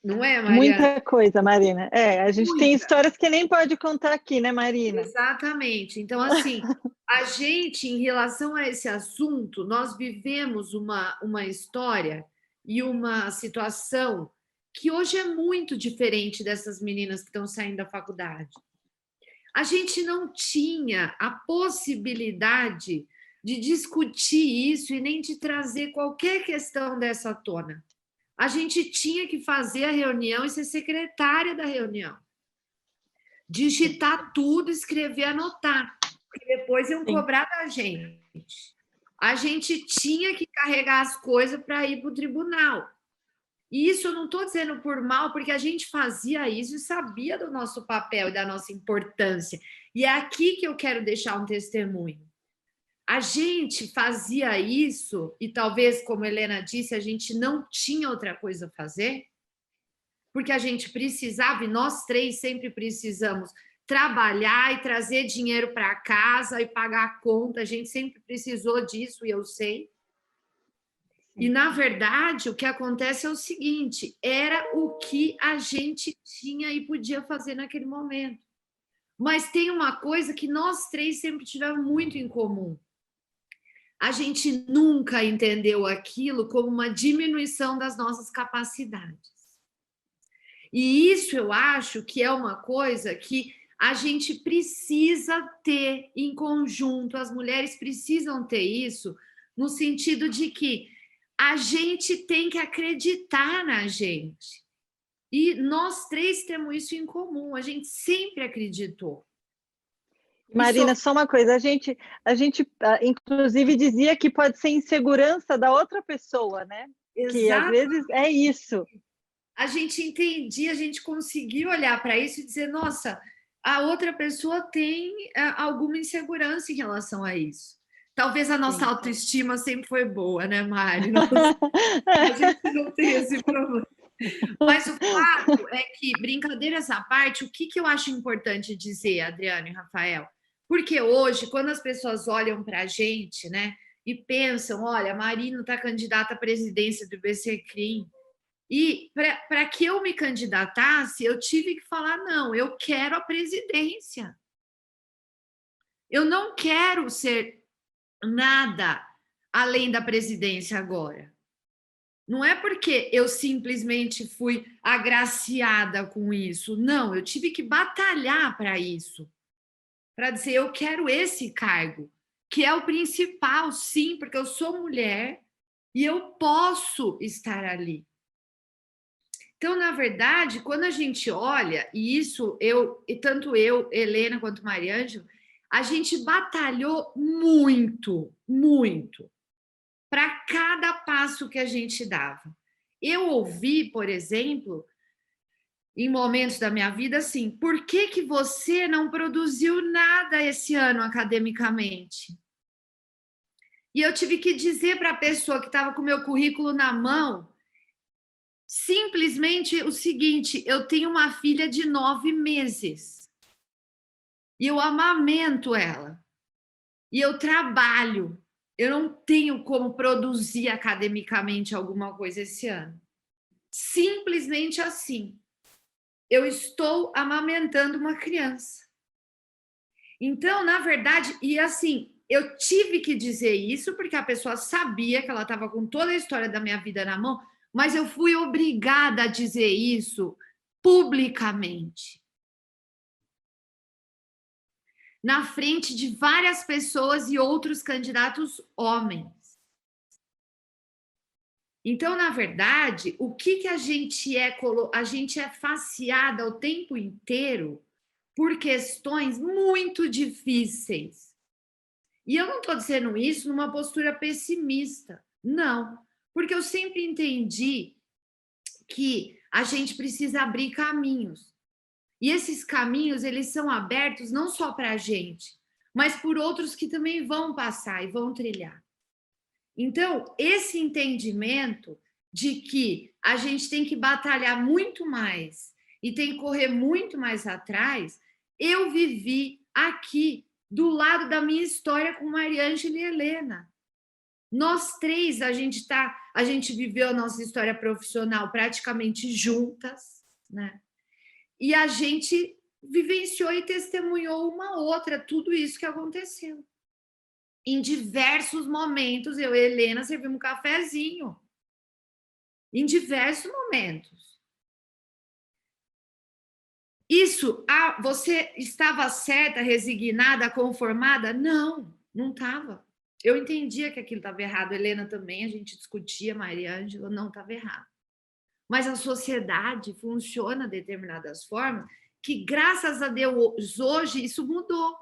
Não é, Mariana? Muita coisa, Marina. A gente tem histórias que nem pode contar aqui, né, Marina? Exatamente. Então, assim, a gente, em relação a esse assunto, nós vivemos uma história e uma situação que hoje é muito diferente dessas meninas que estão saindo da faculdade. A gente não tinha a possibilidade de discutir isso e nem de trazer qualquer questão dessa à tona. A gente tinha que fazer a reunião e ser secretária da reunião. Digitar tudo, escrever, anotar, porque depois iam cobrar da gente. A gente tinha que carregar as coisas para ir para o tribunal. E isso eu não estou dizendo por mal, porque a gente fazia isso e sabia do nosso papel e da nossa importância. E é aqui que eu quero deixar um testemunho. A gente fazia isso, e talvez, como a Helena disse, a gente não tinha outra coisa a fazer, porque a gente precisava, e nós três sempre precisamos, trabalhar e trazer dinheiro para casa e pagar a conta. A gente sempre precisou disso, e eu sei. E, na verdade, o que acontece é o seguinte, era o que a gente tinha e podia fazer naquele momento. Mas tem uma coisa que nós três sempre tivemos muito em comum. A gente nunca entendeu aquilo como uma diminuição das nossas capacidades. E isso eu acho que é uma coisa que a gente precisa ter em conjunto, as mulheres precisam ter isso, no sentido de que a gente tem que acreditar na gente. E nós três temos isso em comum, a gente sempre acreditou. Marina, só uma coisa, a gente inclusive dizia que pode ser insegurança da outra pessoa, né? Que às vezes é isso. A gente entendia, a gente conseguiu olhar para isso e dizer, nossa, a outra pessoa tem alguma insegurança em relação a isso. Talvez a nossa autoestima sempre foi boa, né, Mari? A gente não tem esse problema. Mas o fato é que, brincadeiras à parte, o que eu acho importante dizer, Adriano e Rafael? Porque hoje, quando as pessoas olham para a gente, né, e pensam, olha, a Marina está candidata à presidência do IBCCRIM, e para que eu me candidatasse, eu tive que falar, não, eu quero a presidência. Eu não quero ser nada além da presidência agora. Não é porque eu simplesmente fui agraciada com isso. Não, eu tive que batalhar para isso. Para dizer, eu quero esse cargo, que é o principal, sim, porque eu sou mulher e eu posso estar ali. Então, na verdade, quando a gente olha, e isso tanto eu, Helena, quanto Mariângela, a gente batalhou muito, muito, para cada passo que a gente dava. Eu ouvi, por exemplo, em momentos da minha vida, assim, por que você não produziu nada esse ano academicamente? E eu tive que dizer para a pessoa que estava com o meu currículo na mão, simplesmente o seguinte, eu tenho uma filha de 9 meses. E eu amamento ela. E eu trabalho. Eu não tenho como produzir academicamente alguma coisa esse ano. Simplesmente assim. Eu estou amamentando uma criança. Então, na verdade, e assim, eu tive que dizer isso porque a pessoa sabia que ela estava com toda a história da minha vida na mão, mas eu fui obrigada a dizer isso publicamente. Na frente de várias pessoas e outros candidatos homens. Então, na verdade, o que a gente é? A gente é faceada o tempo inteiro por questões muito difíceis. E eu não estou dizendo isso numa postura pessimista, não. Porque eu sempre entendi que a gente precisa abrir caminhos. E esses caminhos, eles são abertos não só para a gente, mas por outros que também vão passar e vão trilhar. Então, esse entendimento de que a gente tem que batalhar muito mais e tem que correr muito mais atrás, eu vivi aqui, do lado da minha história com Mariângela e Helena. Nós três, a gente viveu a nossa história profissional praticamente juntas, né? E a gente vivenciou e testemunhou uma outra, tudo isso que aconteceu. Em diversos momentos, eu e a Helena servimos um cafezinho. Em diversos momentos. Isso, você estava certa, resignada, conformada? Não, não estava. Eu entendia que aquilo estava errado. A Helena também, a gente discutia, Mariângela, não estava errado. Mas a sociedade funciona de determinadas formas que, graças a Deus, hoje isso mudou.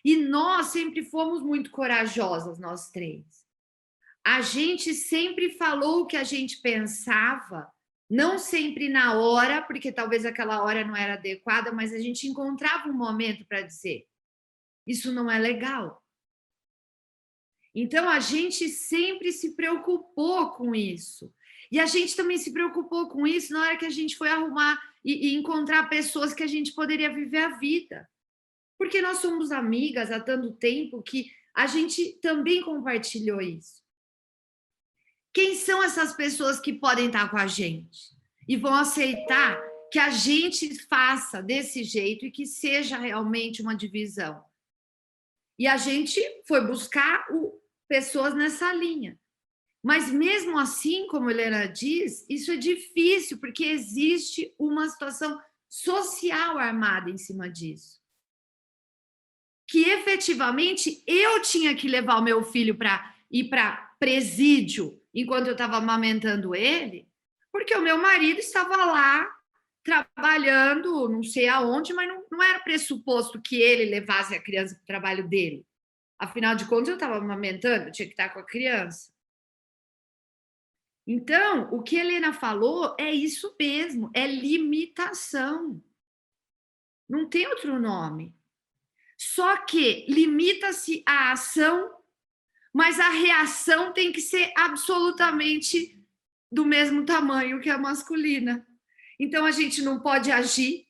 E nós sempre fomos muito corajosas, nós três. A gente sempre falou o que a gente pensava, não sempre na hora, porque talvez aquela hora não era adequada, mas a gente encontrava um momento para dizer, isso não é legal. Então, a gente sempre se preocupou com isso. E a gente também se preocupou com isso na hora que a gente foi arrumar e encontrar pessoas que a gente poderia viver a vida. Porque nós somos amigas há tanto tempo que a gente também compartilhou isso. Quem são essas pessoas que podem estar com a gente e vão aceitar que a gente faça desse jeito e que seja realmente uma divisão? E a gente foi buscar pessoas nessa linha. Mas mesmo assim, como a Helena diz, isso é difícil, porque existe uma situação social armada em cima disso. Que efetivamente eu tinha que levar o meu filho para ir para presídio enquanto eu estava amamentando ele, porque o meu marido estava lá trabalhando, não sei aonde, mas não era pressuposto que ele levasse a criança para o trabalho dele. Afinal de contas, eu estava amamentando, eu tinha que estar com a criança. Então, o que a Helena falou é isso mesmo, é limitação. Não tem outro nome. Só que limita-se a ação, mas a reação tem que ser absolutamente do mesmo tamanho que a masculina. Então, a gente não pode agir,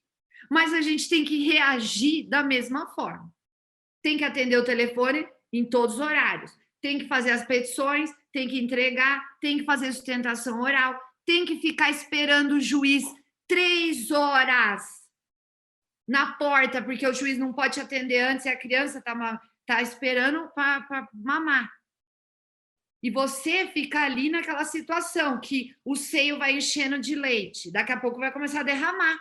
mas a gente tem que reagir da mesma forma. Tem que atender o telefone em todos os horários, tem que fazer as petições, tem que entregar, tem que fazer sustentação oral, tem que ficar esperando o juiz 3 horas na porta, porque o juiz não pode te atender antes e a criança está esperando para mamar. E você fica ali naquela situação que o seio vai enchendo de leite, daqui a pouco vai começar a derramar.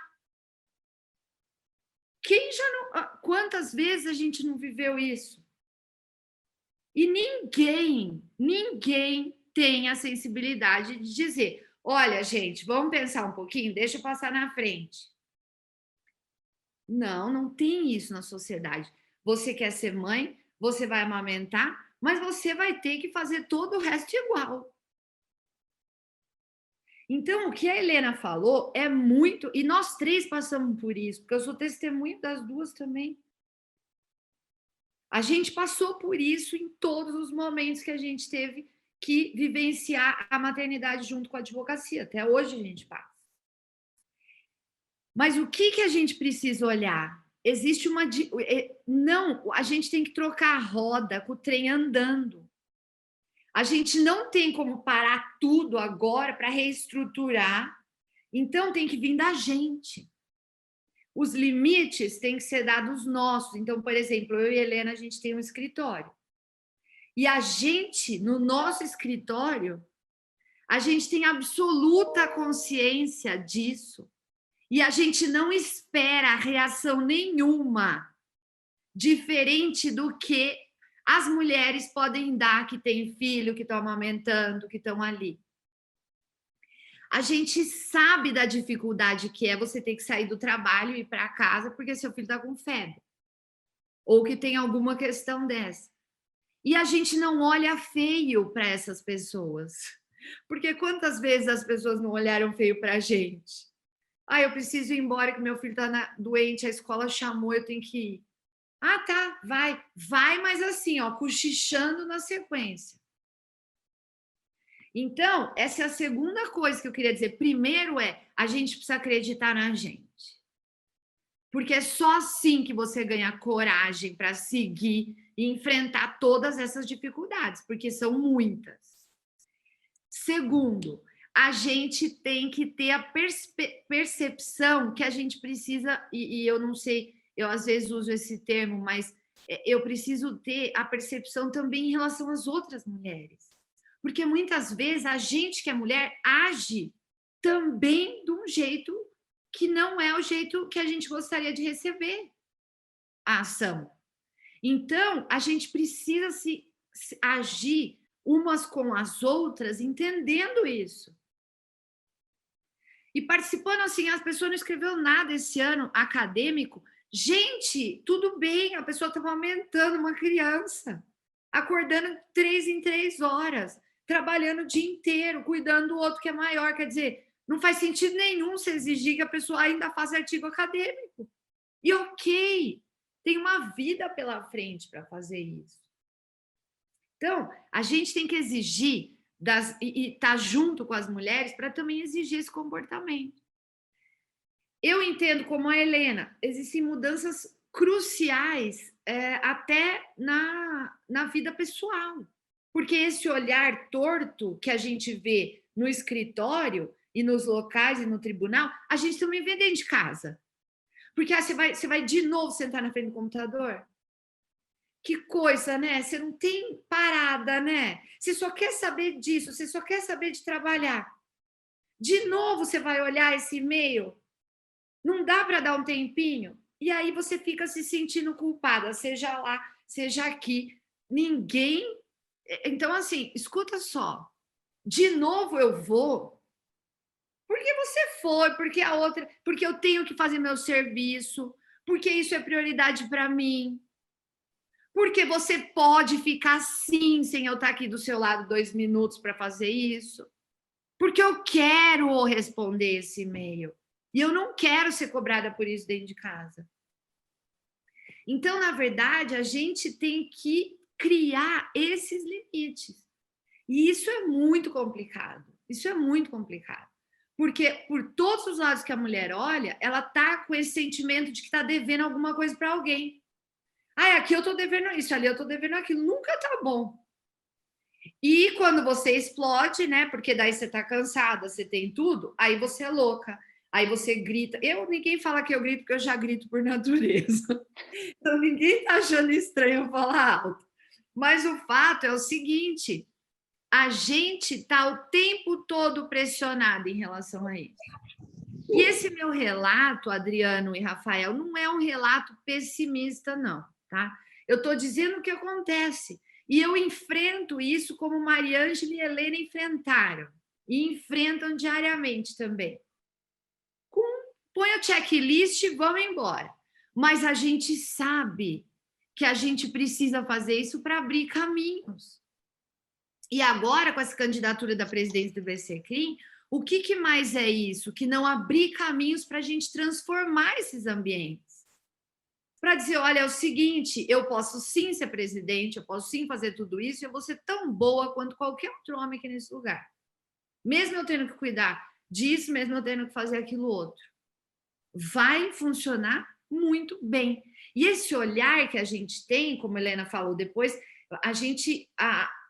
Quem já não... Quantas vezes a gente não viveu isso? E ninguém tem a sensibilidade de dizer, olha, gente, vamos pensar um pouquinho, deixa eu passar na frente. Não tem isso na sociedade. Você quer ser mãe, você vai amamentar, mas você vai ter que fazer todo o resto igual. Então, o que a Helena falou é muito... E nós 3 passamos por isso, porque eu sou testemunha das 2 também. A gente passou por isso em todos os momentos que a gente teve que vivenciar a maternidade junto com a advocacia. Até hoje a gente passa. Mas o que a gente precisa olhar? Existe uma... Não, a gente tem que trocar a roda com o trem andando. A gente não tem como parar tudo agora para reestruturar. Então, tem que vir da gente. Os limites têm que ser dados nossos. Então, por exemplo, eu e a Helena, a gente tem um escritório. E a gente, no nosso escritório, a gente tem absoluta consciência disso. E a gente não espera reação nenhuma diferente do que as mulheres podem dar que têm filho, que estão amamentando, que estão ali. A gente sabe da dificuldade que é você ter que sair do trabalho e ir para casa porque seu filho está com febre. Ou que tem alguma questão dessa. E a gente não olha feio para essas pessoas. Porque quantas vezes as pessoas não olharam feio para a gente? Eu preciso ir embora que meu filho está doente, a escola chamou, eu tenho que ir. Tá, vai. Vai, mas assim, cochichando na sequência. Então, essa é a segunda coisa que eu queria dizer. Primeiro a gente precisa acreditar na gente. Porque é só assim que você ganha coragem para seguir e enfrentar todas essas dificuldades, porque são muitas. Segundo, a gente tem que ter a percepção que a gente precisa, e eu não sei, eu às vezes uso esse termo, mas eu preciso ter a percepção também em relação às outras mulheres. Porque muitas vezes a gente que é mulher age também de um jeito que não é o jeito que a gente gostaria de receber a ação. Então, a gente precisa se agir umas com as outras, entendendo isso. E participando assim, as pessoas não escreveu nada esse ano acadêmico. Gente, tudo bem, a pessoa estava aumentando uma criança, acordando 3 em 3 horas, trabalhando o dia inteiro, cuidando do outro que é maior. Quer dizer, não faz sentido nenhum você exigir que a pessoa ainda faça artigo acadêmico. E ok, tem uma vida pela frente para fazer isso. Então, a gente tem que exigir e estar junto com as mulheres para também exigir esse comportamento. Eu entendo, como a Helena, existem mudanças cruciais até na vida pessoal. Porque esse olhar torto que a gente vê no escritório e nos locais e no tribunal, a gente também vê dentro de casa. Porque você vai de novo sentar na frente do computador? Que coisa, né? Você não tem parada, né? Você só quer saber disso, você só quer saber de trabalhar. De novo você vai olhar esse e-mail? Não dá para dar um tempinho? E aí você fica se sentindo culpada, seja lá, seja aqui. Ninguém... Então, assim, escuta só. De novo eu vou... Porque você foi, porque a outra, porque eu tenho que fazer meu serviço, porque isso é prioridade para mim. Porque você pode ficar sim sem eu estar aqui do seu lado 2 minutos para fazer isso. Porque eu quero responder esse e-mail. E eu não quero ser cobrada por isso dentro de casa. Então, na verdade, a gente tem que criar esses limites. E isso é muito complicado. Isso é muito complicado. Porque por todos os lados que a mulher olha, ela tá com esse sentimento de que está devendo alguma coisa para alguém. Aqui eu tô devendo isso, ali eu tô devendo aquilo. Nunca tá bom. E quando você explode, né? Porque daí você tá cansada, você tem tudo, aí você é louca. Aí você grita. Ninguém fala que eu grito, porque eu já grito por natureza. Então ninguém tá achando estranho eu falar alto. Mas o fato é o seguinte: a gente está o tempo todo pressionado em relação a isso. E esse meu relato, Adriano e Rafael, não é um relato pessimista, não, tá? Eu estou dizendo o que acontece. E eu enfrento isso como Mariângela e Helena enfrentaram. E enfrentam diariamente também. Põe o checklist e vamos embora. Mas a gente sabe que a gente precisa fazer isso para abrir caminhos. E agora, com essa candidatura da presidência do BCCrim, o que mais é isso? Que não abrir caminhos para a gente transformar esses ambientes. Para dizer, olha, é o seguinte, eu posso sim ser presidente, eu posso sim fazer tudo isso, e eu vou ser tão boa quanto qualquer outro homem aqui nesse lugar. Mesmo eu tendo que cuidar disso, mesmo eu tendo que fazer aquilo outro. Vai funcionar muito bem. E esse olhar que a gente tem, como a Helena falou depois,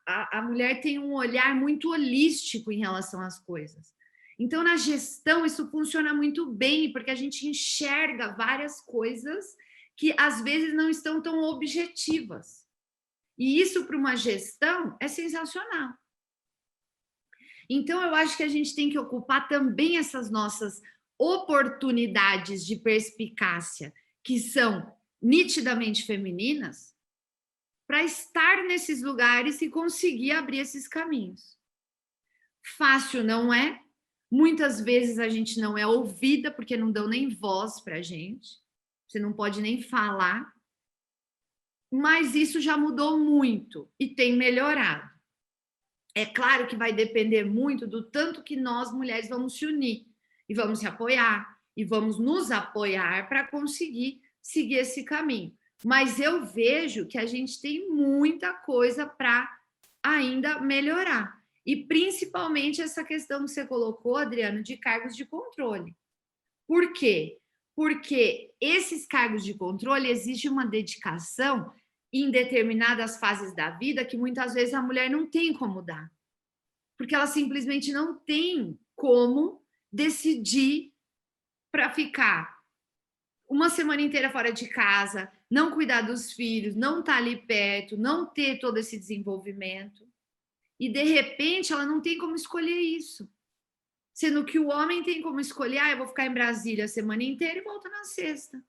a mulher tem um olhar muito holístico em relação às coisas. Então, na gestão, isso funciona muito bem, porque a gente enxerga várias coisas que, às vezes, não estão tão objetivas. E isso, para uma gestão, é sensacional. Então, eu acho que a gente tem que ocupar também essas nossas oportunidades de perspicácia, que são nitidamente femininas, para estar nesses lugares e conseguir abrir esses caminhos. Fácil não é. Muitas vezes a gente não é ouvida porque não dão nem voz para a gente. Você não pode nem falar. Mas isso já mudou muito e tem melhorado. É claro que vai depender muito do tanto que nós, mulheres, vamos se unir e vamos se apoiar e vamos nos apoiar para conseguir seguir esse caminho. Mas eu vejo que a gente tem muita coisa para ainda melhorar. E principalmente essa questão que você colocou, Adriano, de cargos de controle. Por quê? Porque esses cargos de controle exigem uma dedicação em determinadas fases da vida que muitas vezes a mulher não tem como dar. Porque ela simplesmente não tem como decidir para ficar uma semana inteira fora de casa, não cuidar dos filhos, não estar ali perto, não ter todo esse desenvolvimento. E, de repente, ela não tem como escolher isso. Sendo que o homem tem como escolher, eu vou ficar em Brasília a semana inteira e volto na sexta.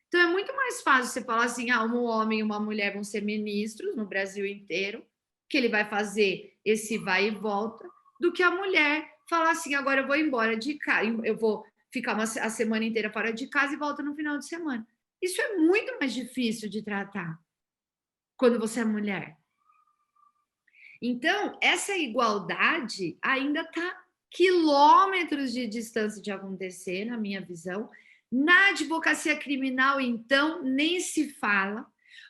Então, é muito mais fácil você falar assim, um homem e uma mulher vão ser ministros no Brasil inteiro, que ele vai fazer esse vai e volta, do que a mulher falar assim, agora eu vou embora de casa, eu vou ficar a semana inteira fora de casa e volto no final de semana. Isso é muito mais difícil de tratar quando você é mulher. Então, essa igualdade ainda está quilômetros de distância de acontecer, na minha visão. Na advocacia criminal, então, nem se fala,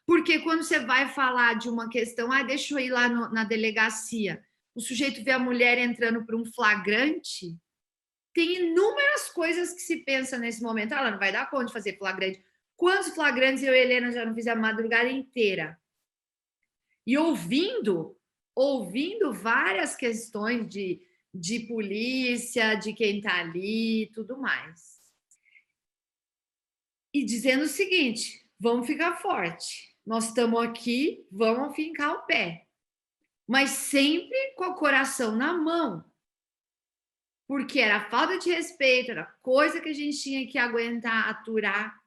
porque quando você vai falar de uma questão, deixa eu ir lá na delegacia, o sujeito vê a mulher entrando por um flagrante, tem inúmeras coisas que se pensa nesse momento. Ela não vai dar conta de fazer flagrante. Quantos flagrantes eu e a Helena já não fiz a madrugada inteira? E ouvindo várias questões de polícia, de quem está ali e tudo mais. E dizendo o seguinte, vamos ficar forte. Nós estamos aqui, vamos fincar o pé. Mas sempre com o coração na mão. Porque era falta de respeito, era coisa que a gente tinha que aguentar, aturar.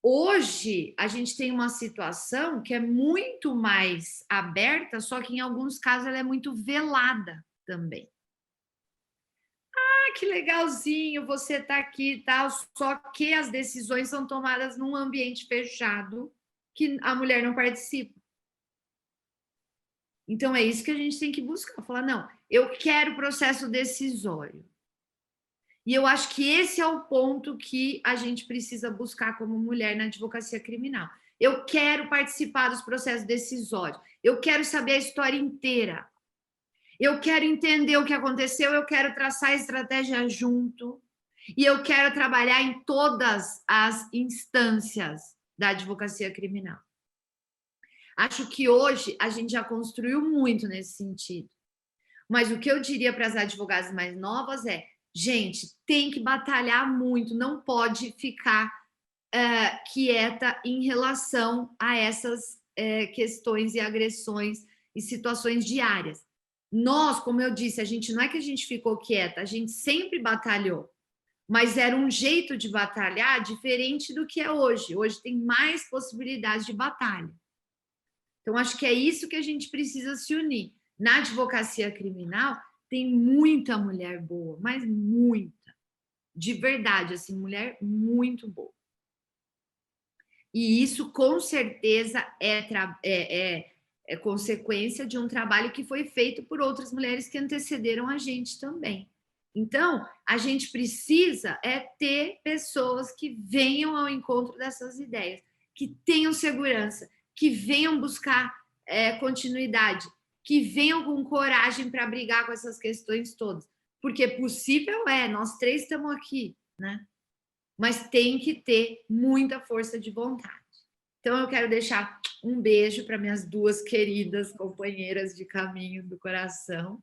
Hoje, a gente tem uma situação que é muito mais aberta, só que em alguns casos ela é muito velada também. que legalzinho você tá aqui e tal, só que as decisões são tomadas num ambiente fechado que a mulher não participa. Então, é isso que a gente tem que buscar. Falar, não, eu quero processo decisório. E eu acho que esse é o ponto que a gente precisa buscar como mulher na advocacia criminal. Eu quero participar dos processos decisórios. Eu quero saber a história inteira. Eu quero entender o que aconteceu, eu quero traçar a estratégia junto. E eu quero trabalhar em todas as instâncias da advocacia criminal. Acho que hoje a gente já construiu muito nesse sentido. Mas o que eu diria para as advogadas mais novas é, gente, tem que batalhar muito, não pode ficar quieta em relação a essas questões e agressões e situações diárias. Nós, como eu disse, a gente não é que a gente ficou quieta, a gente sempre batalhou. Mas era um jeito de batalhar diferente do que é hoje. Hoje tem mais possibilidades de batalha. Então, acho que é isso que a gente precisa se unir. Na advocacia criminal, tem muita mulher boa, mas muita. De verdade, assim, mulher muito boa. E isso, com certeza, é consequência de um trabalho que foi feito por outras mulheres que antecederam a gente também. Então, a gente precisa ter pessoas que venham ao encontro dessas ideias, que tenham segurança, que venham buscar continuidade, que venham com coragem para brigar com essas questões todas. Porque possível nós três estamos aqui, né? Mas tem que ter muita força de vontade. Então, eu quero deixar um beijo para minhas duas queridas companheiras de caminho do coração,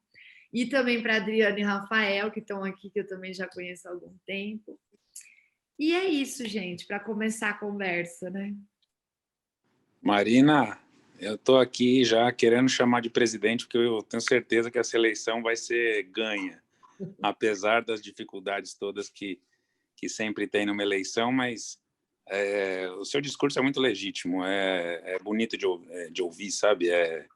e também para Adriana e Rafael, que estão aqui, que eu também já conheço há algum tempo. E é isso, gente, para começar a conversa, né? Marina, eu estou aqui já querendo chamar de presidente, porque eu tenho certeza que essa eleição vai ser ganha, apesar das dificuldades todas que sempre tem numa eleição, mas o seu discurso é muito legítimo, é bonito de ouvir, sabe? É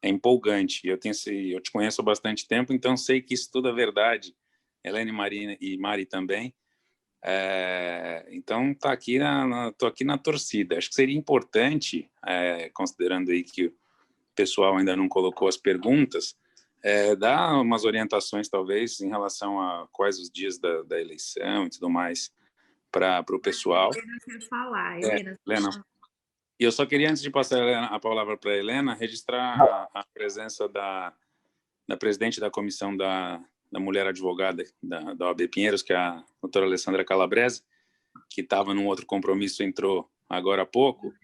empolgante. Eu te conheço há bastante tempo, então sei que isso tudo é verdade. Helene, Marina e Mari também. Então tô aqui na torcida. Acho que seria importante, considerando aí que o pessoal ainda não colocou as perguntas, dar umas orientações talvez em relação a quais os dias da eleição e tudo mais para o pessoal. Helena. E eu só queria, antes de passar a palavra para a Helena, registrar a presença da presidente da comissão da mulher advogada da OAB Pinheiros, que é a doutora Alessandra Calabrese, que estava num outro compromisso, entrou agora há pouco.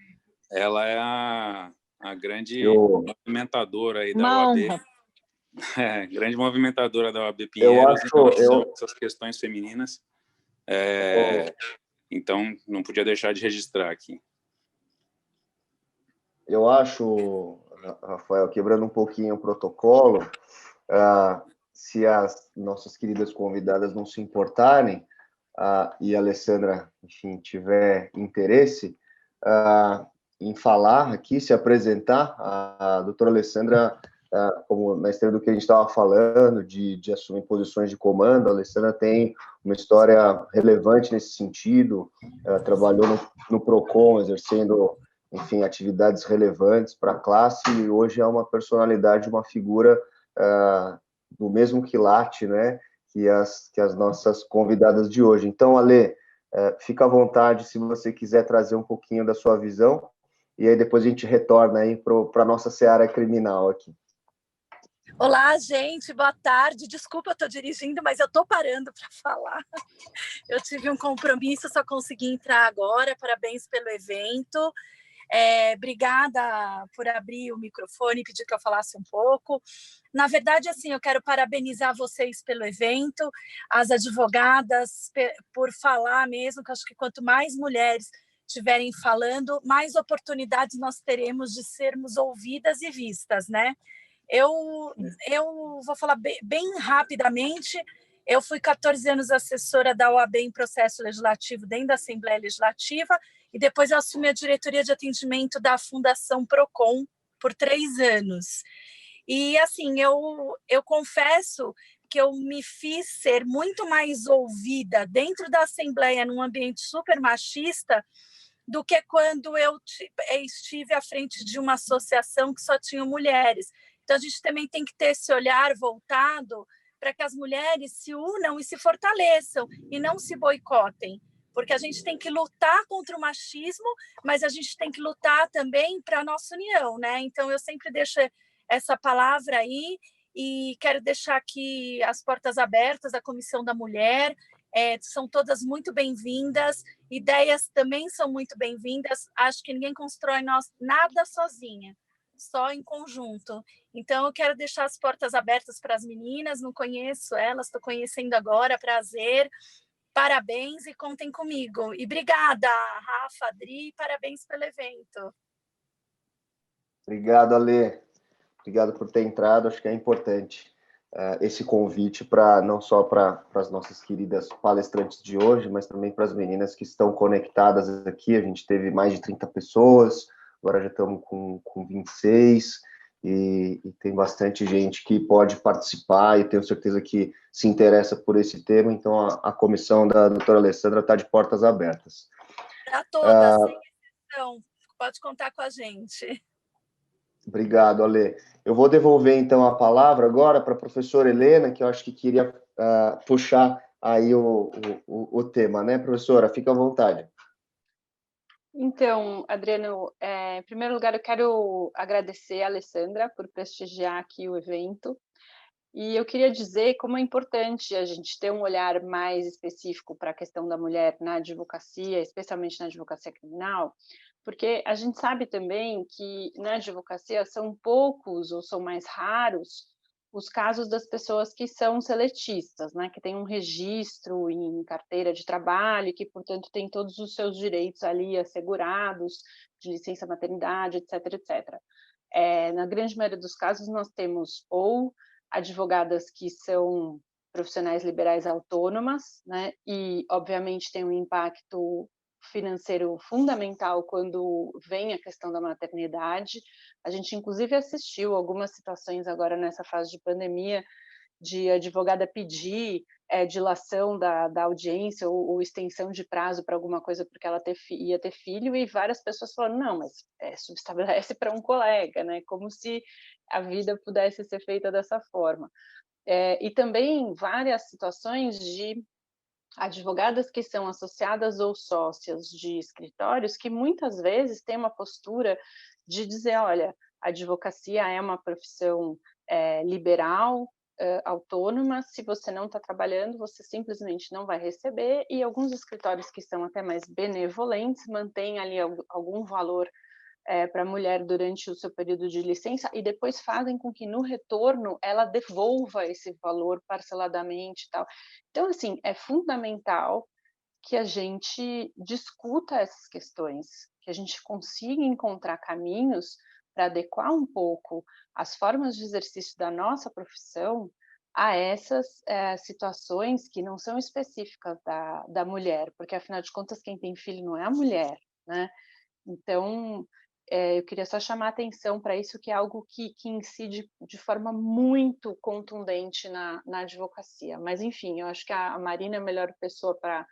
Ela é a grande movimentadora aí da OAB. Grande movimentadora da OAB Pinheiros em relação a essas questões femininas. Então, não podia deixar de registrar aqui. Eu acho, Rafael, quebrando um pouquinho o protocolo, se as nossas queridas convidadas não se importarem, e a Alessandra, enfim, tiver interesse em falar aqui, se apresentar, a doutora Alessandra, como na esteira do que a gente estava falando, de assumir posições de comando, a Alessandra tem uma história relevante nesse sentido, ela trabalhou no PROCON, exercendo, enfim, atividades relevantes para a classe, e hoje é uma personalidade, uma figura do mesmo quilate, né, que as nossas convidadas de hoje. Então, Ale, fica à vontade se você quiser trazer um pouquinho da sua visão, e aí depois a gente retorna aí para a nossa seara criminal aqui. Olá, gente, boa tarde. Desculpa, eu estou dirigindo, mas eu estou parando para falar. Eu tive um compromisso, só consegui entrar agora. Parabéns pelo evento. Obrigada por abrir o microfone e pedir que eu falasse um pouco. Na verdade, assim, eu quero parabenizar vocês pelo evento, as advogadas por falar mesmo, que eu acho que quanto mais mulheres estiverem falando, mais oportunidades nós teremos de sermos ouvidas e vistas, né? Eu vou falar bem rapidamente. Eu fui 14 anos assessora da OAB em processo legislativo dentro da Assembleia Legislativa e depois eu assumi a diretoria de atendimento da Fundação PROCON por 3 anos. E, assim, eu confesso que eu me fiz ser muito mais ouvida dentro da Assembleia, num ambiente super machista, do que quando eu estive à frente de uma associação que só tinha mulheres. Então, a gente também tem que ter esse olhar voltado para que as mulheres se unam e se fortaleçam, e não se boicotem, porque a gente tem que lutar contra o machismo, mas a gente tem que lutar também para a nossa união, né? Então, eu sempre deixo essa palavra aí, e quero deixar aqui as portas abertas à Comissão da Mulher, são todas muito bem-vindas, ideias também são muito bem-vindas, acho que ninguém constrói nada sozinha, só em conjunto. Então, eu quero deixar as portas abertas para as meninas, não conheço elas, estou conhecendo agora, prazer, parabéns e contem comigo. E obrigada, Rafa, Adri, parabéns pelo evento. Obrigado, Ale. Obrigado por ter entrado, acho que é importante esse convite não só para as nossas queridas palestrantes de hoje, mas também para as meninas que estão conectadas aqui. A gente teve mais de 30 pessoas, agora já estamos com 26, e tem bastante gente que pode participar, e tenho certeza que se interessa por esse tema, então a comissão da doutora Alessandra está de portas abertas. Para todas, sem exceção, pode contar com a gente. Obrigado, Ale. Eu vou devolver, então, a palavra agora para a professora Helena, que eu acho que queria puxar aí o tema, né, professora? Fica à vontade. Então, Adriano, em primeiro lugar, eu quero agradecer a Alessandra por prestigiar aqui o evento. E eu queria dizer como é importante a gente ter um olhar mais específico para a questão da mulher na advocacia, especialmente na advocacia criminal, porque a gente sabe também que na advocacia são poucos ou são mais raros os casos das pessoas que são seletistas, né, que têm um registro em carteira de trabalho, que, portanto, têm todos os seus direitos ali assegurados, de licença maternidade, etc., etc. Na grande maioria dos casos, nós temos ou advogadas que são profissionais liberais autônomas, né, e, obviamente, tem um impacto financeiro fundamental quando vem a questão da maternidade. A gente, inclusive, assistiu algumas situações agora nessa fase de pandemia, de advogada pedir dilação da audiência ou extensão de prazo para alguma coisa porque ela ia ter filho, e várias pessoas falando, não, mas subestabelece para um colega, né? Como se a vida pudesse ser feita dessa forma. E também várias situações de advogadas que são associadas ou sócias de escritórios que muitas vezes têm uma postura de dizer, olha, a advocacia é uma profissão liberal, autônoma, se você não está trabalhando, você simplesmente não vai receber, e alguns escritórios que são até mais benevolentes mantêm ali algum valor para a mulher durante o seu período de licença, e depois fazem com que no retorno ela devolva esse valor parceladamente e tal. Então, assim, é fundamental que a gente discuta essas questões, que a gente consiga encontrar caminhos para adequar um pouco as formas de exercício da nossa profissão a essas situações que não são específicas da mulher, porque, afinal de contas, quem tem filho não é a mulher, né? Então, eu queria só chamar a atenção para isso, que é algo que incide de forma muito contundente na advocacia. Mas, enfim, eu acho que a Marina é a melhor pessoa para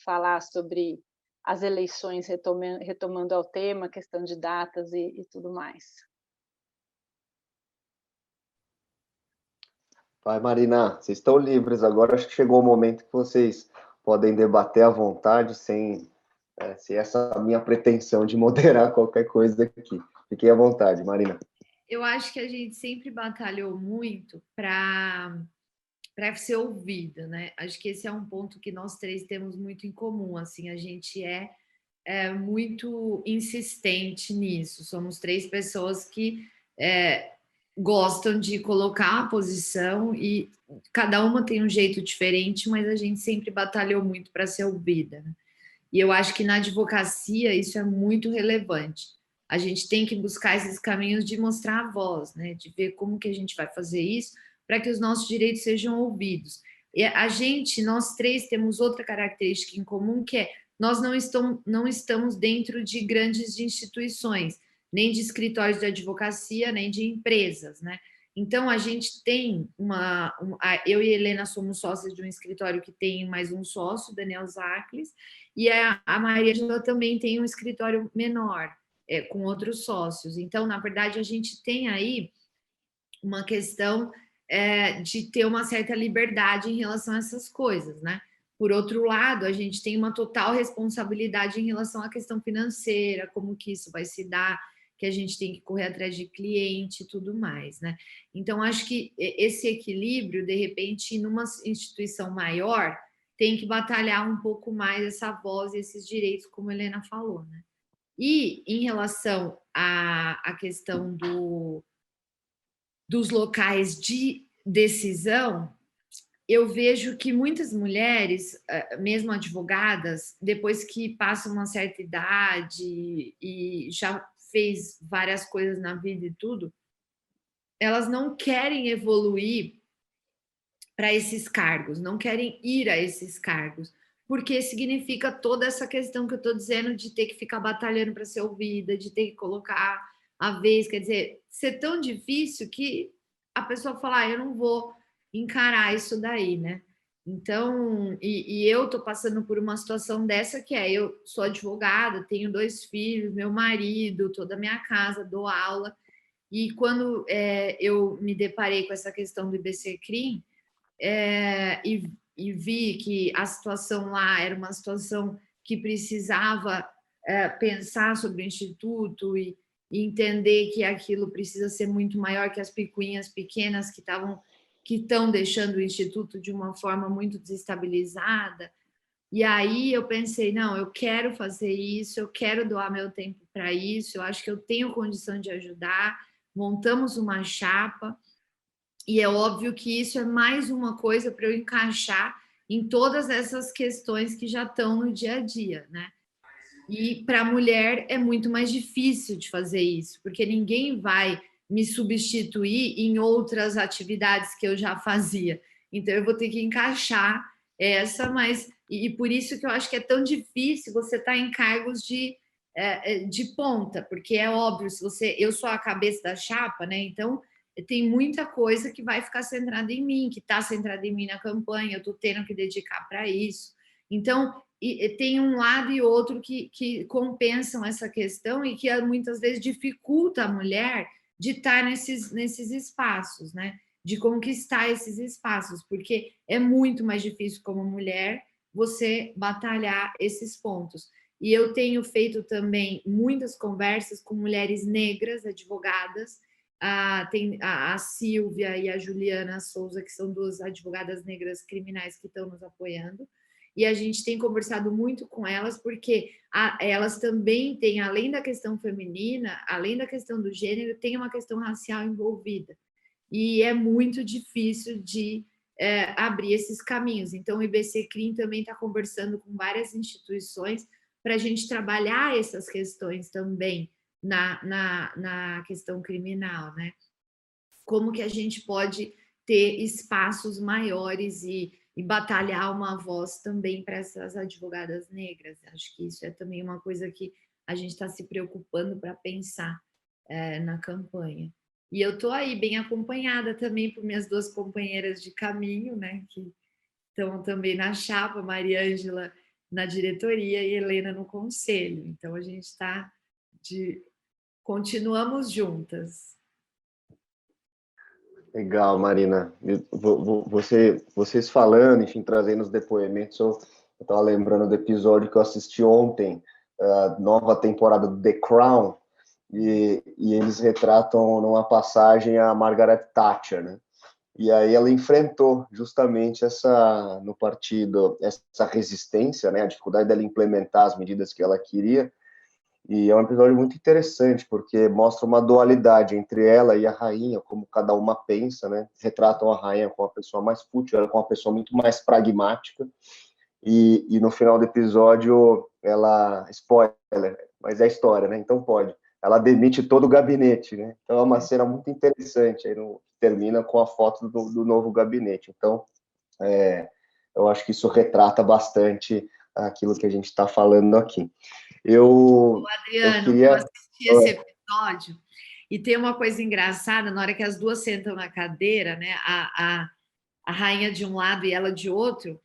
falar sobre as eleições, retomando ao tema, questão de datas e tudo mais. Vai, Marina, vocês estão livres agora, acho que chegou o momento que vocês podem debater à vontade, sem essa minha pretensão de moderar qualquer coisa aqui. Fiquem à vontade, Marina. Eu acho que a gente sempre batalhou muito para ser ouvida, né? Acho que esse é um ponto que nós três temos muito em comum, assim, a gente é muito insistente nisso, somos três pessoas que gostam de colocar a posição, e cada uma tem um jeito diferente, mas a gente sempre batalhou muito para ser ouvida, né? E eu acho que na advocacia isso é muito relevante. A gente tem que buscar esses caminhos de mostrar a voz, né? De ver como que a gente vai fazer isso para que os nossos direitos sejam ouvidos. E nós três temos outra característica em comum, que é nós não estamos dentro de grandes instituições, nem de escritórios de advocacia, nem de empresas, né? Então, a gente tem eu e a Helena somos sócias de um escritório que tem mais um sócio, Daniel Zacles, e a Maria Angela também tem um escritório menor, com outros sócios. Então, na verdade, a gente tem aí uma questão de ter uma certa liberdade em relação a essas coisas, né? Por outro lado, a gente tem uma total responsabilidade em relação à questão financeira, como que isso vai se dar, que a gente tem que correr atrás de cliente e tudo mais, né? Então, acho que esse equilíbrio, de repente, numa instituição maior, tem que batalhar um pouco mais essa voz e esses direitos, como a Helena falou, né? E em relação à questão dos locais de decisão, eu vejo que muitas mulheres, mesmo advogadas, depois que passam uma certa idade e já fez várias coisas na vida e tudo, elas não querem evoluir para esses cargos, não querem ir a esses cargos, porque significa toda essa questão que eu estou dizendo de ter que ficar batalhando para ser ouvida, de ter que colocar a vez, quer dizer, ser tão difícil que a pessoa fala, eu não vou encarar isso daí, né? Então, eu estou passando por uma situação dessa que eu sou advogada, tenho 2 filhos, meu marido, toda a minha casa, dou aula, e quando eu me deparei com essa questão do IBC-CRIM, e vi que a situação lá era uma situação que precisava pensar sobre o Instituto e entender que aquilo precisa ser muito maior que as picuinhas pequenas que estão deixando o Instituto de uma forma muito desestabilizada. E aí eu pensei, não, eu quero fazer isso, eu quero doar meu tempo para isso, eu acho que eu tenho condição de ajudar. Montamos uma chapa, e é óbvio que isso é mais uma coisa para eu encaixar em todas essas questões que já estão no dia a dia, né? E para a mulher é muito mais difícil de fazer isso, porque ninguém vai me substituir em outras atividades que eu já fazia. Então, eu vou ter que encaixar essa, mas... E por isso que eu acho que é tão difícil você estar em cargos de ponta, porque é óbvio, eu sou a cabeça da chapa, né? Então, tem muita coisa que vai ficar centrada em mim, que está centrada em mim na campanha, eu estou tendo que dedicar para isso. Então, tem um lado e outro que compensam essa questão e que muitas vezes dificulta a mulher de estar nesses espaços, né? De conquistar esses espaços, porque é muito mais difícil como mulher você batalhar esses pontos. E eu tenho feito também muitas conversas com mulheres negras, advogadas, tem a Silvia e a Juliana Souza, que são 2 advogadas negras criminais que estão nos apoiando, e a gente tem conversado muito com elas, porque elas também têm, além da questão feminina, além da questão do gênero, tem uma questão racial envolvida, e é muito difícil de abrir esses caminhos. Então, o IBC-CRIM também está conversando com várias instituições para a gente trabalhar essas questões também, na questão criminal, né? Como que a gente pode ter espaços maiores e batalhar uma voz também para essas advogadas negras. Acho que isso é também uma coisa que a gente está se preocupando para pensar na campanha. E eu estou aí bem acompanhada também por minhas 2 companheiras de caminho, né? Que estão também na chapa, Maria Ângela na diretoria e Helena no conselho. Então, a gente está continuamos juntas. Legal, Marina. Vocês falando, enfim, trazendo os depoimentos, eu estava lembrando do episódio que eu assisti ontem, a nova temporada do The Crown, e eles retratam numa passagem a Margaret Thatcher, né? E aí ela enfrentou justamente no partido, essa resistência, né? A dificuldade dela implementar as medidas que ela queria. E é um episódio muito interessante, porque mostra uma dualidade entre ela e a rainha, como cada uma pensa, né? Retratam a rainha como uma pessoa mais fútil, ela como uma pessoa muito mais pragmática. E no final do episódio, ela... Spoiler, mas é história, né? Então pode. Ela demite todo o gabinete, né? Então é uma cena muito interessante. Aí termina com a foto do novo gabinete. Então, eu acho que isso retrata bastante aquilo que a gente está falando aqui. Adriano, eu assisti esse episódio E tem uma coisa engraçada, na hora que as duas sentam na cadeira, né? A rainha de um lado e ela de outro,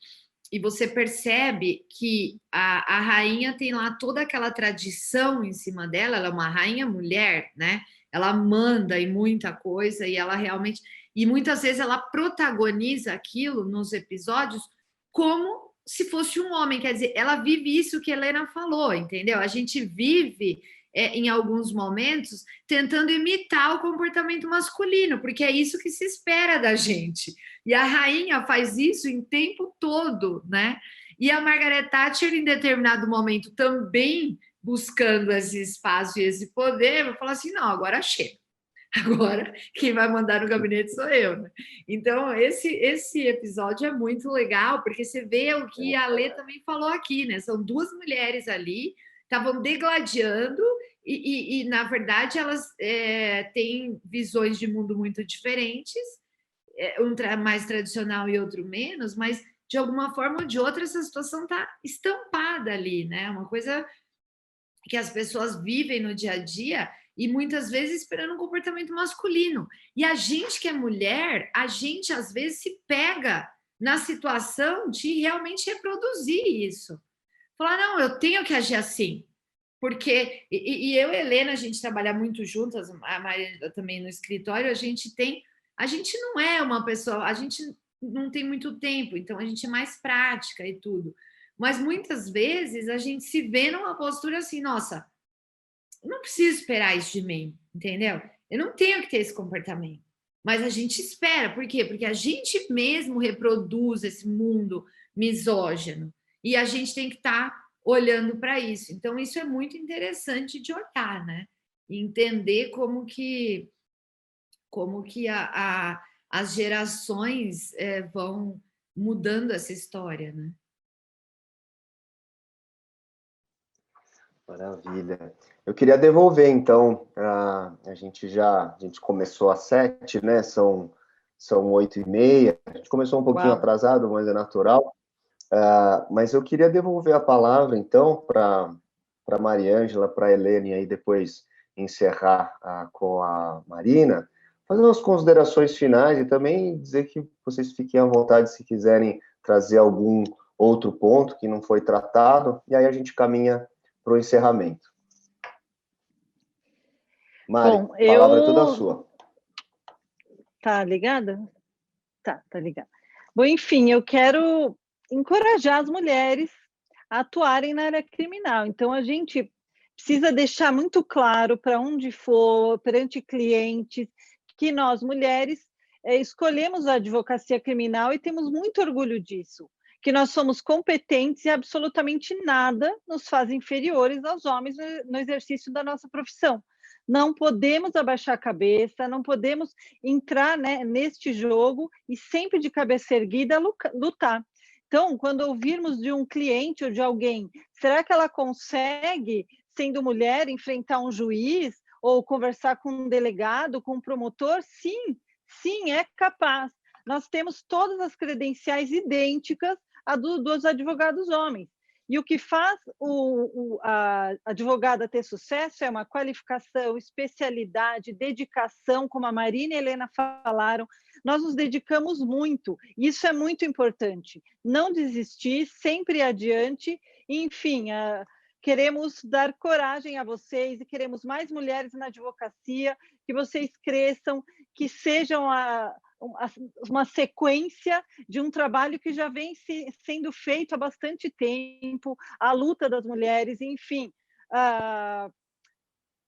e você percebe que a rainha tem lá toda aquela tradição em cima dela, ela é uma rainha mulher, né? Ela manda em muita coisa e ela realmente... E muitas vezes ela protagoniza aquilo nos episódios como se fosse um homem, quer dizer, ela vive isso que a Helena falou, entendeu? A gente vive, em alguns momentos, tentando imitar o comportamento masculino, porque é isso que se espera da gente. E a rainha faz isso em tempo todo, né? E a Margaret Thatcher, em determinado momento, também buscando esse espaço e esse poder, vai falar assim, não, agora chega. Agora, quem vai mandar no gabinete sou eu, né? Então, esse episódio é muito legal, porque você vê o que a Lê também falou aqui, né? São duas mulheres ali, estavam degladiando, e na verdade, elas têm visões de mundo muito diferentes, um mais tradicional e outro menos, mas de alguma forma ou de outra, essa situação está estampada ali, né? Uma coisa que as pessoas vivem no dia a dia e muitas vezes esperando um comportamento masculino. E a gente que é mulher, a gente às vezes se pega na situação de realmente reproduzir isso. Falar, não, eu tenho que agir assim. Porque, e eu e a Helena, a gente trabalha muito juntas, a Maria também no escritório, a gente não é uma pessoa, a gente não tem muito tempo, então a gente é mais prática e tudo. Mas muitas vezes a gente se vê numa postura assim, nossa, eu não preciso esperar isso de mim, entendeu? Eu não tenho que ter esse comportamento. Mas a gente espera, por quê? Porque a gente mesmo reproduz esse mundo misógino e a gente tem que estar olhando para isso. Então, isso é muito interessante de olhar, né? Entender como que as gerações vão mudando essa história, né? Maravilha. Eu queria devolver, então, a gente começou às 7, né? São 8h30. A gente começou um pouquinho atrasado, mas é natural. Mas eu queria devolver a palavra, então, para a Mariângela, para a Helena, e aí depois encerrar com a Marina, fazer umas considerações finais e também dizer que vocês fiquem à vontade se quiserem trazer algum outro ponto que não foi tratado, e aí a gente caminha para o encerramento. Mari, a palavra é toda sua. Tá ligada? Tá ligada. Bom, enfim, eu quero encorajar as mulheres a atuarem na área criminal. Então, a gente precisa deixar muito claro para onde for, perante clientes, que nós, mulheres, escolhemos a advocacia criminal e temos muito orgulho disso, que nós somos competentes e absolutamente nada nos faz inferiores aos homens no exercício da nossa profissão. Não podemos abaixar a cabeça, não podemos entrar, né, neste jogo e sempre de cabeça erguida lutar. Então, quando ouvirmos de um cliente ou de alguém, será que ela consegue, sendo mulher, enfrentar um juiz ou conversar com um delegado, com um promotor? Sim, é capaz. Nós temos todas as credenciais idênticas a dos advogados homens. E o que faz a advogada ter sucesso é uma qualificação, especialidade, dedicação, como a Marina e a Helena falaram. Nós nos dedicamos muito, e isso é muito importante. Não desistir, sempre ir adiante. Enfim, queremos dar coragem a vocês e queremos mais mulheres na advocacia, que vocês cresçam, que sejam uma sequência de um trabalho que já vem sendo feito há bastante tempo, a luta das mulheres, enfim.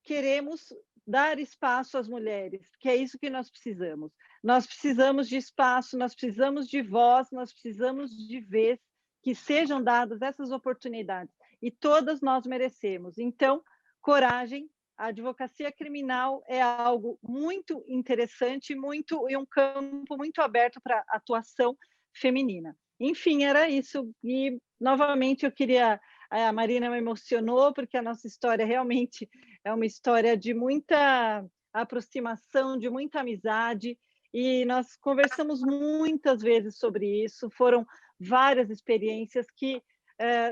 Queremos dar espaço às mulheres, que é isso que nós precisamos. Nós precisamos de espaço, nós precisamos de voz, nós precisamos de vez que sejam dadas essas oportunidades. E todas nós merecemos. Então, coragem. A advocacia criminal é algo muito interessante, e um campo muito aberto para atuação feminina. Enfim, era isso. E, novamente, eu queria... A Marina me emocionou, porque a nossa história realmente é uma história de muita aproximação, de muita amizade, e nós conversamos muitas vezes sobre isso. Foram várias experiências que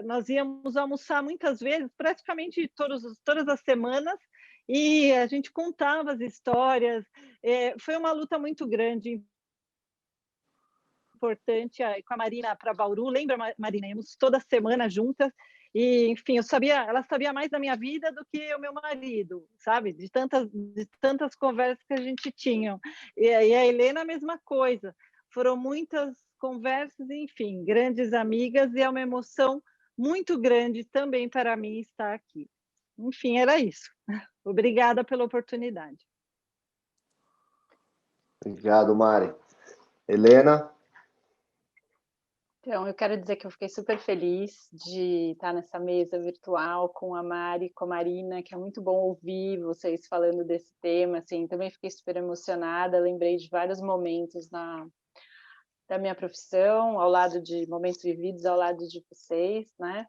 nós íamos almoçar muitas vezes, praticamente todas as semanas, e a gente contava as histórias. Foi uma luta muito grande, importante, com a Marina para Bauru. Lembra, Marina? Íamos toda semana juntas. E, enfim, ela sabia mais da minha vida do que o meu marido, sabe? De tantas conversas que a gente tinha. E a Helena, a mesma coisa. Foram muitas conversas, enfim, grandes amigas, e é uma emoção muito grande também para mim estar aqui. Enfim, era isso. Obrigada pela oportunidade. Obrigado, Mari. Helena? Então, eu quero dizer que eu fiquei super feliz de estar nessa mesa virtual com a Mari, com a Marina, que é muito bom ouvir vocês falando desse tema, assim, também fiquei super emocionada, lembrei de vários momentos da minha profissão, ao lado de momentos vividos ao lado de vocês, né?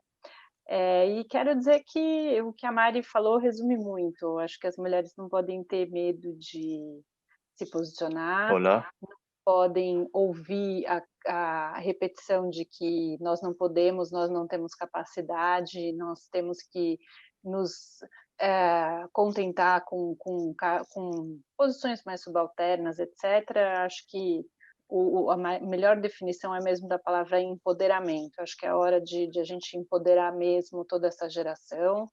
E quero dizer que o que a Mari falou resume muito. Eu acho que as mulheres não podem ter medo de se posicionar, Olá. podem ouvir a repetição de que nós não podemos, nós não temos capacidade, nós temos que nos contentar com posições mais subalternas, etc. Acho que a melhor definição é mesmo da palavra empoderamento. Acho que é a hora de a gente empoderar mesmo toda essa geração,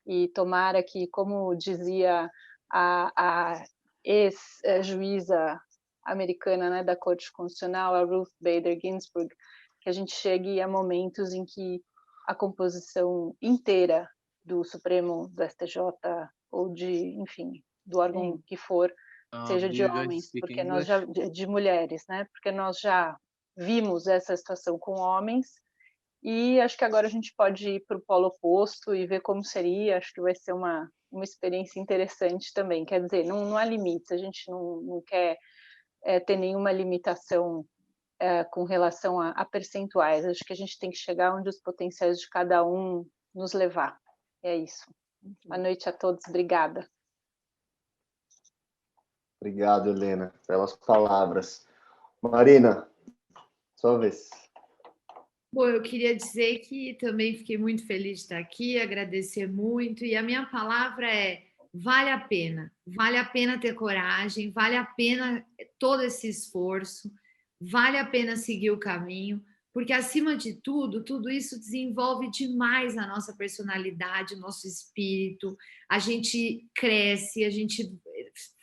e tomara que, como dizia a ex-juíza americana, né, da Corte Constitucional, a Ruth Bader Ginsburg, que a gente chegue a momentos em que a composição inteira do Supremo, do STJ, ou enfim, do órgão que for, seja de homens, porque nós já, de mulheres, né? Porque nós já vimos essa situação com homens, e acho que agora a gente pode ir para o polo oposto e ver como seria. Acho que vai ser uma experiência interessante também. Quer dizer, não há limites, a gente não quer ter nenhuma limitação com relação a percentuais. Acho que a gente tem que chegar onde os potenciais de cada um nos levar. É isso. Boa noite a todos, obrigada. Obrigado, Helena, pelas palavras. Marina, sua vez. Bom, eu queria dizer que também fiquei muito feliz de estar aqui, agradecer muito, e a minha palavra é: vale a pena ter coragem, vale a pena todo esse esforço, vale a pena seguir o caminho, porque, acima de tudo, tudo isso desenvolve demais a nossa personalidade, o nosso espírito, a gente cresce, a gente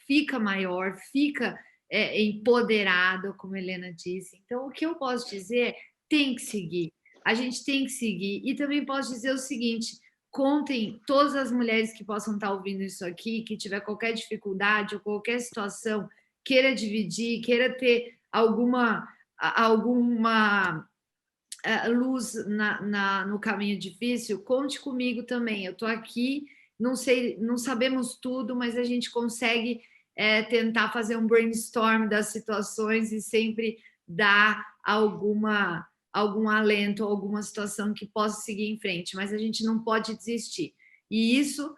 fica maior, fica empoderado, como a Helena disse. Então, o que eu posso dizer, tem que seguir, a gente tem que seguir. E também posso dizer o seguinte: contem todas as mulheres que possam estar ouvindo isso aqui, que tiver qualquer dificuldade ou qualquer situação, queira dividir, queira ter alguma luz no caminho difícil, conte comigo também. Eu estou aqui, não sei, não sabemos tudo, mas a gente consegue tentar fazer um brainstorm das situações e sempre dar algum alento, alguma situação que possa seguir em frente, mas a gente não pode desistir. E isso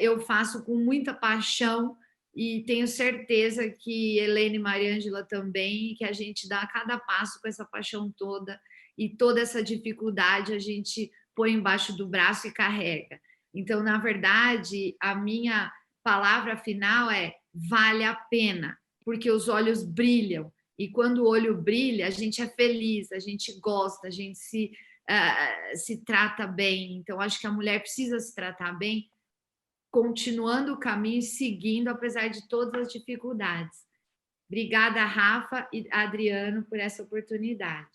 eu faço com muita paixão, e tenho certeza que Helena e Mariângela também, que a gente dá cada passo com essa paixão toda, e toda essa dificuldade a gente põe embaixo do braço e carrega. Então, na verdade, a minha palavra final é: vale a pena, porque os olhos brilham, e quando o olho brilha, a gente é feliz, a gente gosta, a gente se trata bem. Então, acho que a mulher precisa se tratar bem, continuando o caminho e seguindo, apesar de todas as dificuldades. Obrigada, Rafa e Adriano, por essa oportunidade.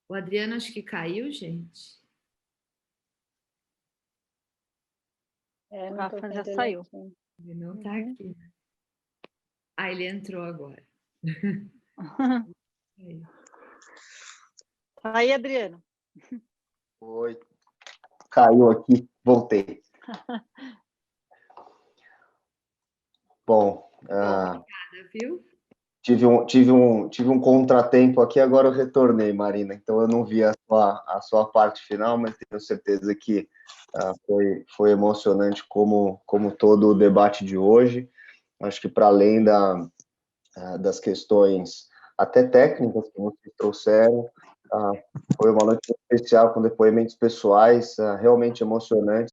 O Adriano acho que caiu, gente. O Rafa já saiu. Ele não está aqui. Ele entrou agora. Aí, Adriano. Oi. Caiu aqui, voltei. Bom, obrigada, viu? Tive um contratempo aqui, agora eu retornei, Marina, então eu não vi a sua parte final, mas tenho certeza que foi emocionante como todo o debate de hoje. Acho que, para além das questões até técnicas que vocês trouxeram. Foi uma noite especial, com depoimentos pessoais realmente emocionantes.